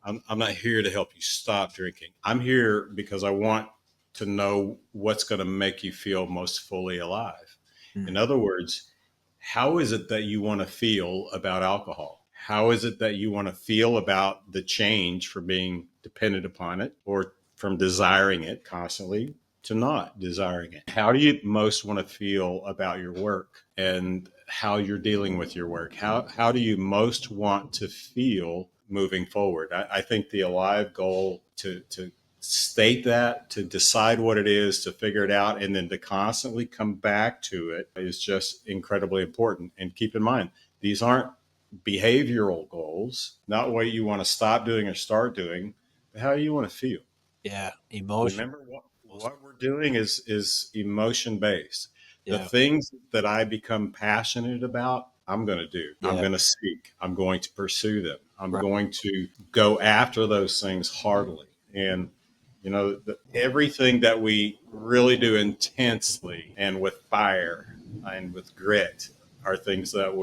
I'm not here to help you stop drinking. I'm here because I want to know what's going to make you feel most fully alive. In Mm. other words, how is it that you want to feel about alcohol? How is it that you want to feel about the change from being dependent upon it or from desiring it constantly to not desiring it? How do you most want to feel about your work and how you're dealing with your work? How do you most want to feel moving forward? I think the alive goal to state that, to decide what it is, to figure it out, and then to constantly come back to it is just incredibly important. And keep in mind, these aren't behavioral goals, not what you want to stop doing or start doing, but how you want to feel. Yeah, emotion. Remember, what we're doing is emotion based. The Yeah, things that I become passionate about, I'm going to do. I'm yeah, going to seek. I'm going to pursue them. I'm right. going to go after those things heartily. And everything that we really do intensely and with fire and with grit are things that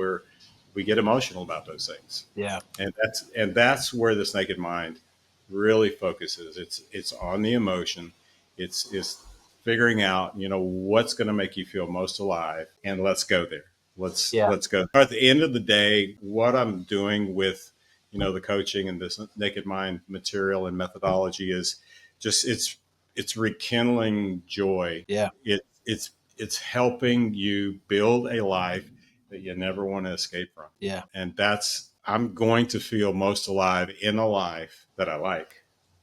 we get emotional about those things. Yeah, And that's where this naked mind really focuses. It's on the emotion. It's figuring out what's going to make you feel most alive, and let's go there. let's yeah, let's go. At the end of the day, what I'm doing with the coaching and this naked mind material and methodology is just it's rekindling joy. yeah, It's helping you build a life that you never want to escape from. yeah, And that's I'm going to feel most alive in a life that I like,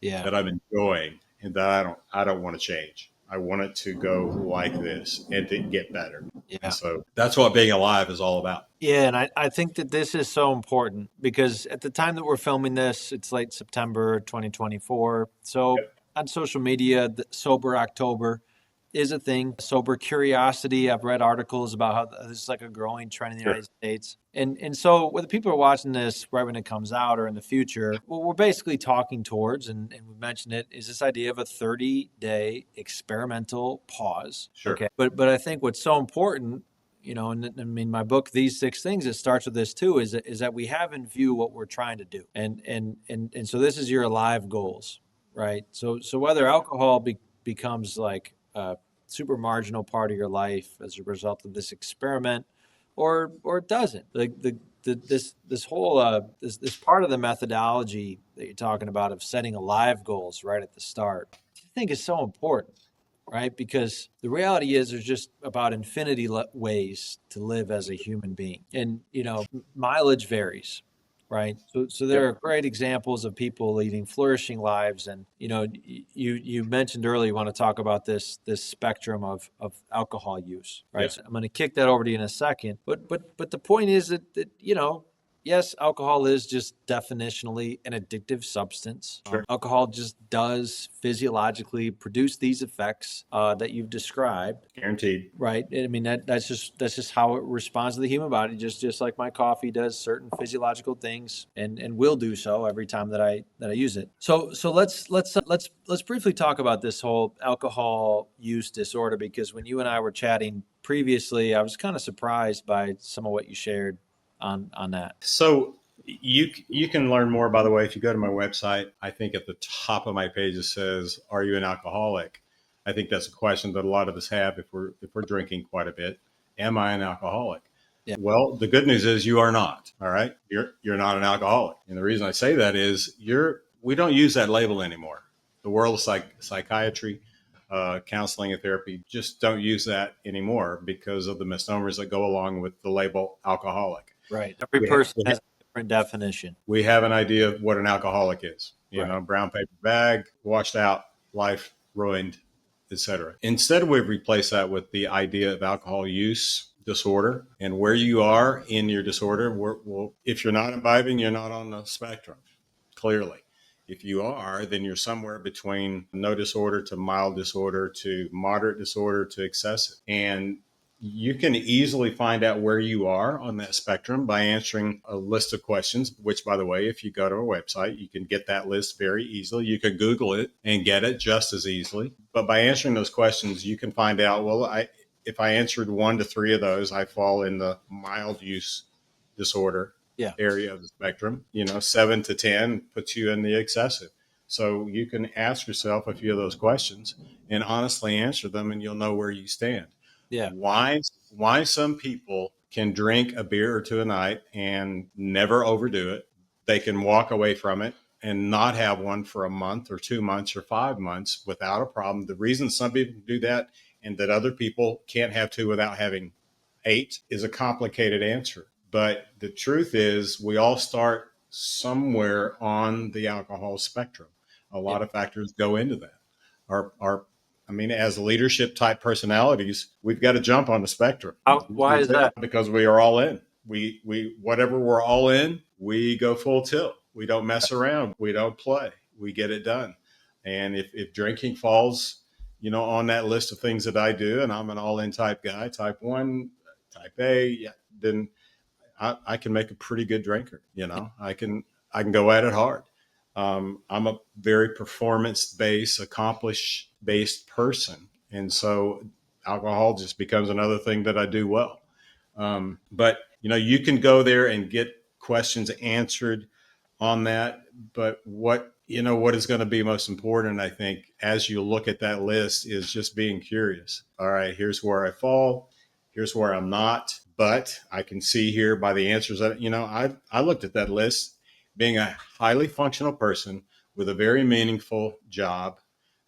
yeah, that I'm enjoying, and that I don't want to change. I want it to go like this and to get better. And yeah. so that's what being alive is all about. Yeah, and I think that this is so important because at the time that we're filming this, it's late September 2024. So Yep. on social media, the Sober October is a thing. Sober curiosity. I've read articles about how this is like a growing trend in the Sure. United States. And so whether people are watching this right when it comes out or in the future, what we're basically talking towards, and we mentioned it, is this idea of a 30-day experimental pause. Sure. Okay. But I think what's so important And I mean, my book, These Six Things, it starts with this too, is that we have in view what we're trying to do. And so this is your alive goals, right? So whether alcohol becomes like a super marginal part of your life as a result of this experiment, or it doesn't, this whole this part of the methodology that you're talking about of setting alive goals right at the start, I think is so important, right? Because the reality is there's just about infinity ways to live as a human being. And, mileage varies, right? So there are Yep. great examples of people leading flourishing lives. And, you mentioned earlier you want to talk about this spectrum of alcohol use, right? Yep. So I'm going to kick that over to you in a second. But the point is that yes, alcohol is just definitionally an addictive substance. Sure. Alcohol just does physiologically produce these effects that you've described, Guaranteed. right? I mean that's just how it responds to the human body, just like my coffee does certain physiological things, and will do so every time that I use it. So let's briefly talk about this whole alcohol use disorder, because when you and I were chatting previously, I was kind of surprised by some of what you shared on that. So you can learn more, by the way, if you go to my website. I think at the top of my page it says, "Are you an alcoholic?" I think that's a question that a lot of us have if we're drinking quite a bit. Am I an alcoholic? Yeah. Well, the good news is you are not. All right, you're not an alcoholic, and the reason I say that is we don't use that label anymore. The world of psychiatry, counseling, and therapy just don't use that anymore because of the misnomers that go along with the label alcoholic. Right. Every We, ha- person we, has a different definition. we have an idea of what an alcoholic is. Right. Brown paper bag, washed out, life ruined, etc. Instead, we've replaced that with the idea of alcohol use disorder and where you are in your disorder. If you're not imbibing, you're not on the spectrum, clearly. If you are, then you're somewhere between no disorder to mild disorder to moderate disorder to excessive. And you can easily find out where you are on that spectrum by answering a list of questions, which, by the way, if you go to our website, you can get that list very easily. You can Google it and get it just as easily. But by answering those questions, you can find out, well, if I answered 1 to 3 of those, I fall in the mild use disorder Yeah. area of the spectrum. 7 to 10 puts you in the excessive. So you can ask yourself a few of those questions and honestly answer them, and you'll know where you stand. Yeah. Why some people can drink a beer or two a night and never overdo it. They can walk away from it and not have one for a month or 2 months or 5 months without a problem. The reason some people do that and that other people can't have two without having 8 is a complicated answer. But the truth is, we all start somewhere on the alcohol spectrum. A Yeah. lot of factors go into that. Our I mean, as leadership type personalities, we've got to jump on the spectrum. Why is that? Because we are all in. We whatever we're all in, we go full tilt. We don't mess around. We don't play. We get it done. And if drinking falls, on that list of things that I do, and I'm an all in type guy, type 1, type A, yeah, then I can make a pretty good drinker. I can go at it hard. I'm a very performance based, accomplish based person, and so alcohol just becomes another thing that I do well. But you can go there and get questions answered on that. But what is going to be most important, I think, as you look at that list, is just being curious. All right, here's where I fall. Here's where I'm not. But I can see here by the answers that I looked at that list, being a highly functional person with a very meaningful job,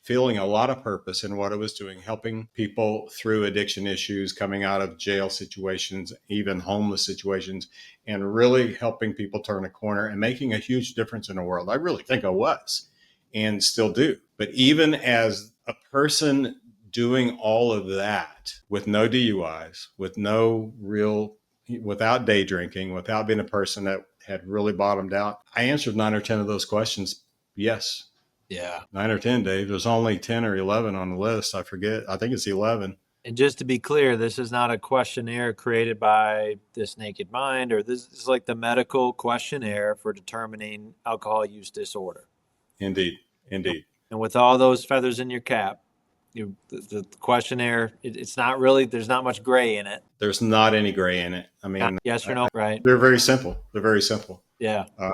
feeling a lot of purpose in what I was doing, helping people through addiction issues, coming out of jail situations, even homeless situations, and really helping people turn a corner and making a huge difference in the world. I really think I was and still do. But even as a person doing all of that with no DUIs, without day drinking, without being a person that had really bottomed out, I answered 9 or 10 of those questions. Yes. Yeah. 9 or 10, Dave. There's only 10 or 11 on the list. I forget. I think it's 11. And just to be clear, this is not a questionnaire created by This Naked Mind, or this is like the medical questionnaire for determining alcohol use disorder. Indeed. And, Indeed. and with all those feathers in your cap, The questionnaire, it's not really, there's not much gray in it. There's not any gray in it. I mean, Yes or no, right? they're very simple. They're very simple. Yeah. Um,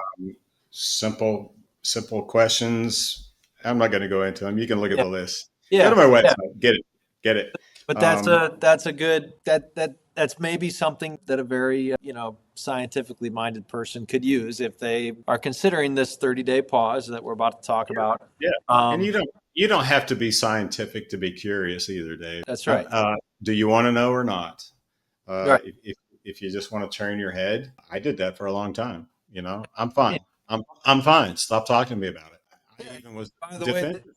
simple, simple questions. I'm not going to go into them. You can look at Yeah. the list. Go to Yeah. my Yeah. website. Get it. But Um, that's a good, that's maybe something that a very, scientifically minded person could use if they are considering this 30-day pause that we're about to talk about. yeah, and Um, you don't have to be scientific to be curious either, Dave. that's right. Do you want to know or not? Right. If you just want to turn your head, I did that for a long time. I'm Yeah. fine. I'm fine. Stop talking to me about it. I Yeah. even was By the way, defensive.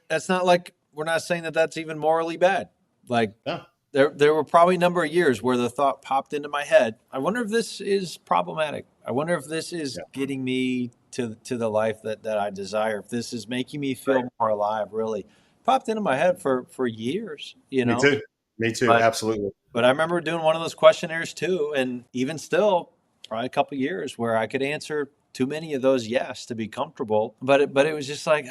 that's not like, we're not saying that that's even morally bad. Like, No, there were probably a number of years where the thought popped into my head. I wonder if this is problematic. I wonder if this is yeah, getting me to the life that I desire. If this is making me right. feel more alive. Really popped into my head for years. Me too. Me too. But Absolutely. I remember doing one of those questionnaires too, and even still, probably a couple years where I could answer too many of those yes to be comfortable. But it was just like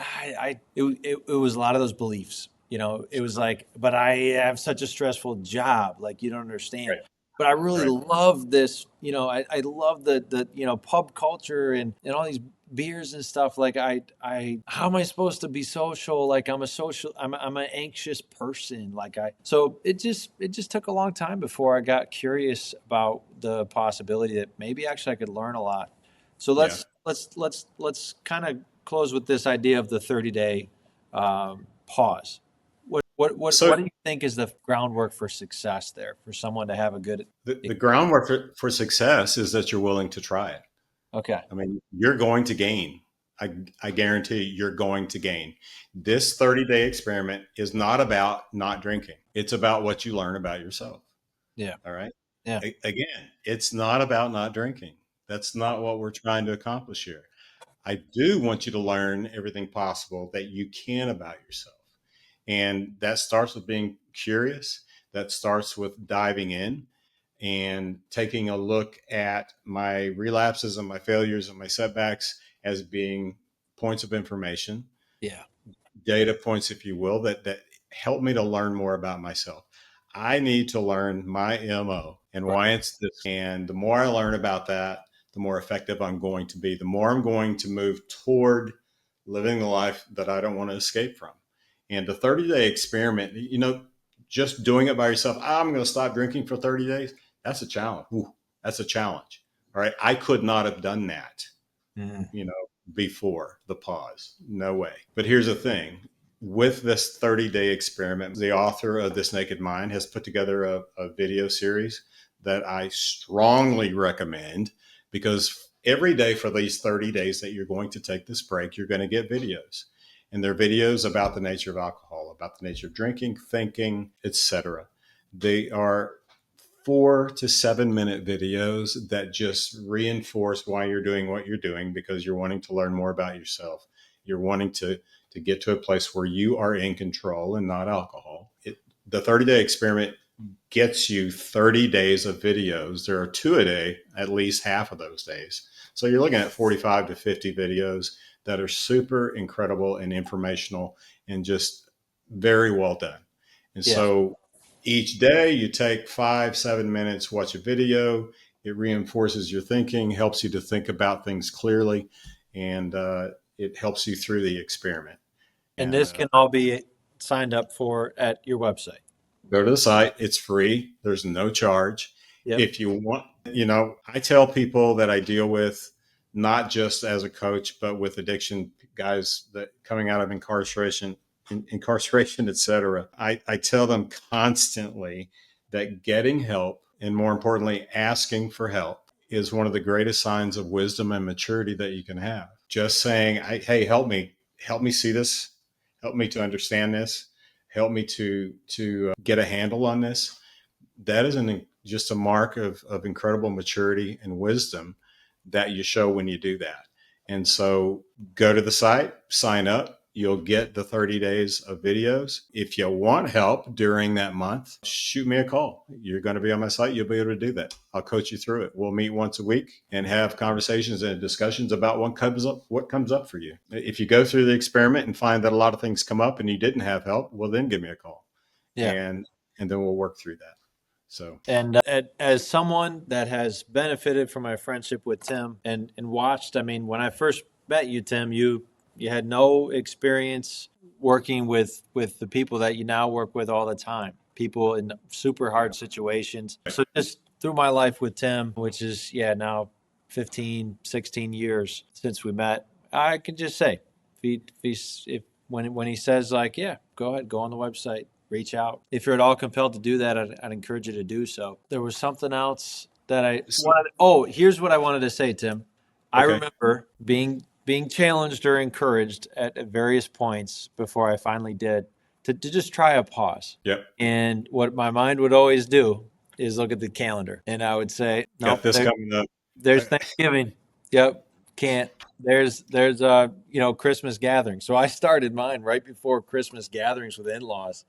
it was a lot of those beliefs. It was like, but I have such a stressful job, like you don't understand. Right. But I really Right. love this. I love the pub culture and all these beers and stuff. Like how am I supposed to be social? Like I'm an anxious person. So it just took a long time before I got curious about the possibility that maybe actually I could learn a lot. So Yeah. let's kind of close with this idea of the 30-day pause. What So do you think is the groundwork for success there for someone to have a good? the groundwork for success is that you're willing to try it. Okay. I mean, you're going to gain. I guarantee you're going to gain. This 30-day experiment is not about not drinking. It's about what you learn about yourself. Yeah. All right. Yeah. Again, it's not about not drinking. That's not what we're trying to accomplish here. I do want you to learn everything possible that you can about yourself. And that starts with being curious. That starts with diving in and taking a look at my relapses and my failures and my setbacks as being points of information, Yeah. data points, if you will, that help me to learn more about myself. I need to learn my MO and Right. why it's this. And the more I learn about that, the more effective I'm going to be, the more I'm going to move toward living the life that I don't want to escape from. And the 30-day experiment, just doing it by yourself, I'm going to stop drinking for 30 days. That's a challenge. Ooh, that's a challenge. All right. I could not have done that, Mm. you know, before the pause. No way. But here's the thing. With this 30-day experiment, the author of This Naked Mind has put together a video series that I strongly recommend, because every day for these 30 days that you're going to take this break, you're going to get videos. And they're videos about the nature of alcohol, about the nature of drinking, thinking, etc. They are 4 to 7 minute videos that just reinforce why you're doing what you're doing, because you're wanting to learn more about yourself. You're wanting to get to a place where you are in control and not alcohol. The 30-day experiment gets you 30 days of videos. There are 2 a day, at least half of those days. So you're looking at 45 to 50 videos that are super incredible and informational and just very well done. And Yeah. so each day you take 5, 7 minutes, watch a video. It reinforces your thinking, helps you to think about things clearly, and it helps you through the experiment. And And this can all be signed up for at your website. go to the site. It's free. There's no charge. Yep. If you want, I tell people that I deal with, not just as a coach, but with addiction guys that coming out of incarceration, et cetera. I tell them constantly that getting help, and more importantly, asking for help, is one of the greatest signs of wisdom and maturity that you can have. Just saying, hey, help me see this, help me to understand this, help me to get a handle on this. That is just a mark of incredible maturity and wisdom that you show when you do that. And so go to the site, sign up, you'll get the 30 days of videos. If you want help during that month, shoot me a call. You're going to be on my site. You'll be able to do that. I'll coach you through it. We'll meet once a week and have conversations and discussions about what comes up for you. If you go through the experiment and find that a lot of things come up and you didn't have help, well, then give me a call, Yeah. and then we'll work through that. So And as someone that has benefited from my friendship with Tim and watched, I mean, when I first met you, Tim, you had no experience working with the people that you now work with all the time, people in super hard situations. So just through my life with Tim, which is, yeah, now 15, 16 years since we met, I can just say, if when he says like, yeah, go ahead, go on the website, reach out. If you're at all compelled to do that, I'd encourage you to do so. There was something else that I wanted. Oh, here's what I wanted to say, Tim. I okay. remember being challenged or encouraged at various points before I finally did to just try a pause. Yep. And what my mind would always do is look at the calendar, and I would say, Got nope, this coming up. there's Thanksgiving. Yep, can't. There's Christmas gathering. So I started mine right before Christmas gatherings with in-laws.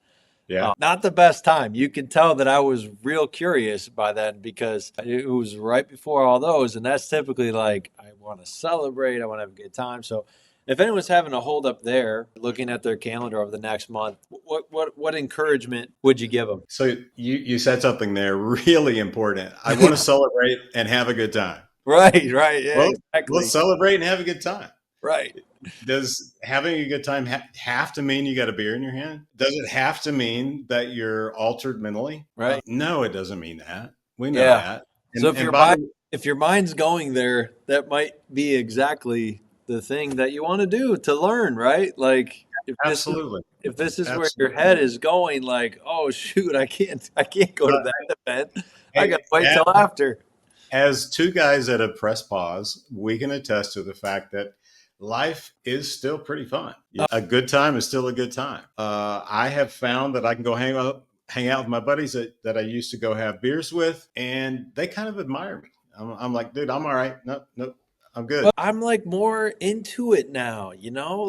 Yeah. Not the best time. You can tell that I was real curious by then because it was right before all those, and that's typically like I want to celebrate, I want to have a good time. So if anyone's having a hold up there, looking at their calendar over the next month, what encouragement would you give them? So you said something there really important. I want to celebrate and have a good time. Right, right, yeah, Well, let's exactly. celebrate and have a good time. Right, Does having a good time have to mean you got a beer in your hand? Does it have to mean that you're altered mentally? right. No, it doesn't mean that. We know Yeah. that. So And by the if your mind's going there, that might be exactly the thing that you want to do to learn, right? Like absolutely, if this is where your absolutely. head is going, like, oh shoot, I can't go to But that event. I hey, gotta wait till after. as two guys that have pressed pause, we can attest to the fact that life is still pretty fun. Oh, A good time is still a good time. I have found that I can go hang out with my buddies that I used to go have beers with, and they kind of admire me. I'm like, dude, I'm all right. No, no, I'm good. well, I'm like more into it now, like,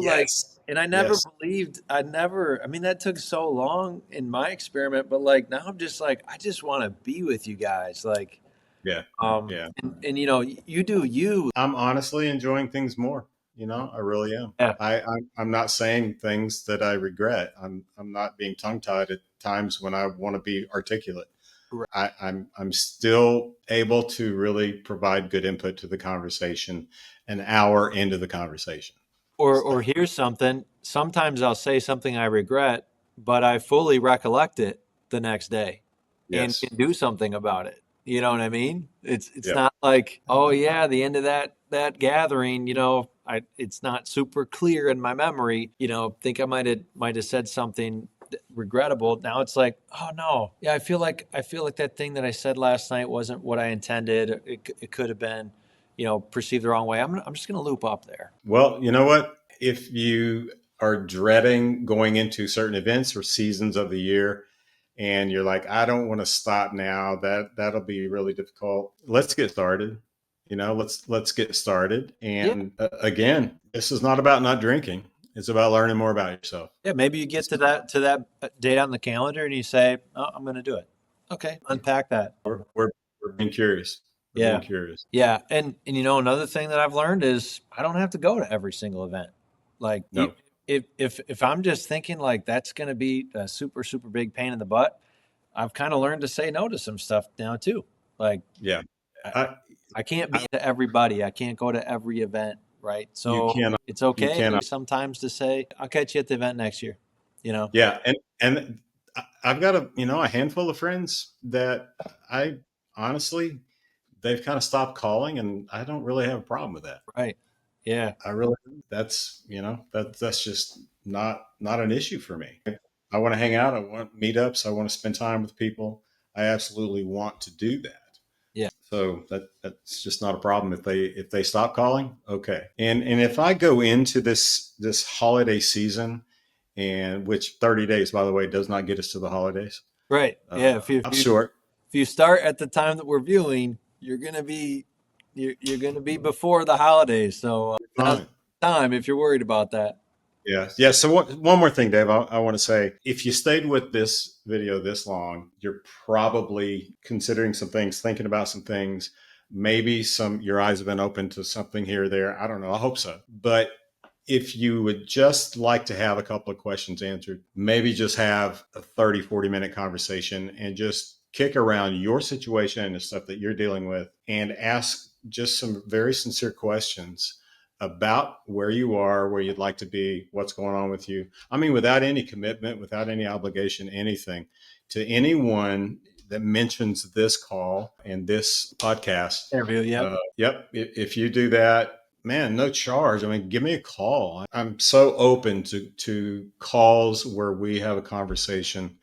Yes, and I never yes, believed, I mean, that took so long in my experiment, but like now I'm just like, I just want to be with you guys. Like, yeah, yeah. and you do you. I'm honestly enjoying things more. I really am. Yeah. I'm not saying things that I regret. I'm not being tongue tied at times when I want to be articulate. Right. I'm still able to really provide good input to the conversation an hour into the conversation. Or So here's something. Sometimes I'll say something I regret, but I fully recollect it the next day and yes, can do something about it. You know what I mean? It's yep, not like, oh yeah, the end of that gathering, it's not super clear in my memory. Think I might have said something regrettable. Now it's like, oh no, yeah, I feel like that thing that I said last night wasn't what I intended. It could have been, perceived the wrong way. I'm just gonna loop up there. well, you know what? If you are dreading going into certain events or seasons of the year, and you're like, I don't want to stop now. That'll be really difficult. Let's get started. Let's get started. Yeah. And again, this is not about not drinking. It's about learning more about yourself. Yeah, maybe you get to that date on the calendar and you say, "Oh, I'm going to do it." Okay, unpack that. We're being curious. We're being Yeah, curious. yeah, and another thing that I've learned is I don't have to go to every single event. Like No, if I'm just thinking like that's going to be a super super big pain in the butt, I've kind of learned to say no to some stuff now too. Like yeah, I, I, I can't be I to everybody. I can't go to every event, right? you So cannot, it's you okay cannot. sometimes to say, "I'll catch you at the event next year." You know. Yeah, and I've got a handful of friends that I honestly they've kind of stopped calling, and I don't really have a problem with that. Right. Yeah. I really that's just not an issue for me. I want to hang out. I want meetups. I want to spend time with people. I absolutely want to do that. Yeah. So that's just not a problem if they stop calling. Okay. And if I go into this holiday season, and which 30 days, by the way, does not get us to the holidays. Right. Yeah. If you if I'm you short. if you start at the time that we're viewing, you're gonna be before the holidays. So now's Fine. the time if you're worried about that. Yeah. Yeah. So one more thing, Dave, I want to say, if you stayed with this video this long, you're probably considering some things, thinking about some things. Maybe your eyes have been open to something here or there. I don't know. I hope so. But if you would just like to have a couple of questions answered, maybe just have a 30-40 minute conversation and just kick around your situation and the stuff that you're dealing with and ask just some very sincere questions about where you are, where you'd like to be, what's going on with you. I mean, without any commitment, without any obligation, anything, to anyone that mentions this call and this podcast. Interview. Yep. Yep. If you do that, man, no charge. I mean, give me a call. I'm so open to calls where we have a conversation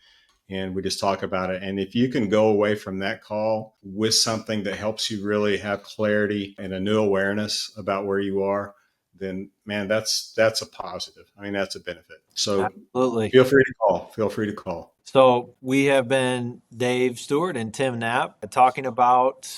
and we just talk about it. And if you can go away from that call with something that helps you really have clarity and a new awareness about where you are, then man, that's a positive. I mean, that's a benefit. So Absolutely. feel free to call. Feel free to call. So we have been Dave Stewart and Tim Knapp talking about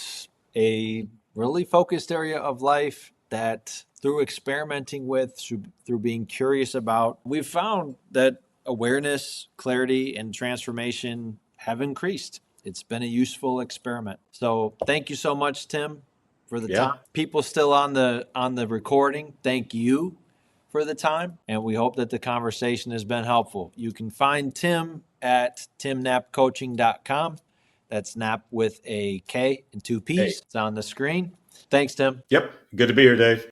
a really focused area of life that through experimenting with, through being curious about, we've found that awareness, clarity, and transformation have increased. It's been a useful experiment. So thank you so much, Tim, for the time. Yeah. People still on the recording, thank you for the time, and we hope that the conversation has been helpful. You can find Tim at timknappcoaching.com. That's Knapp with a K and two Hey. P's. It's on the screen. Thanks, Tim. Yep. Good to be here, Dave.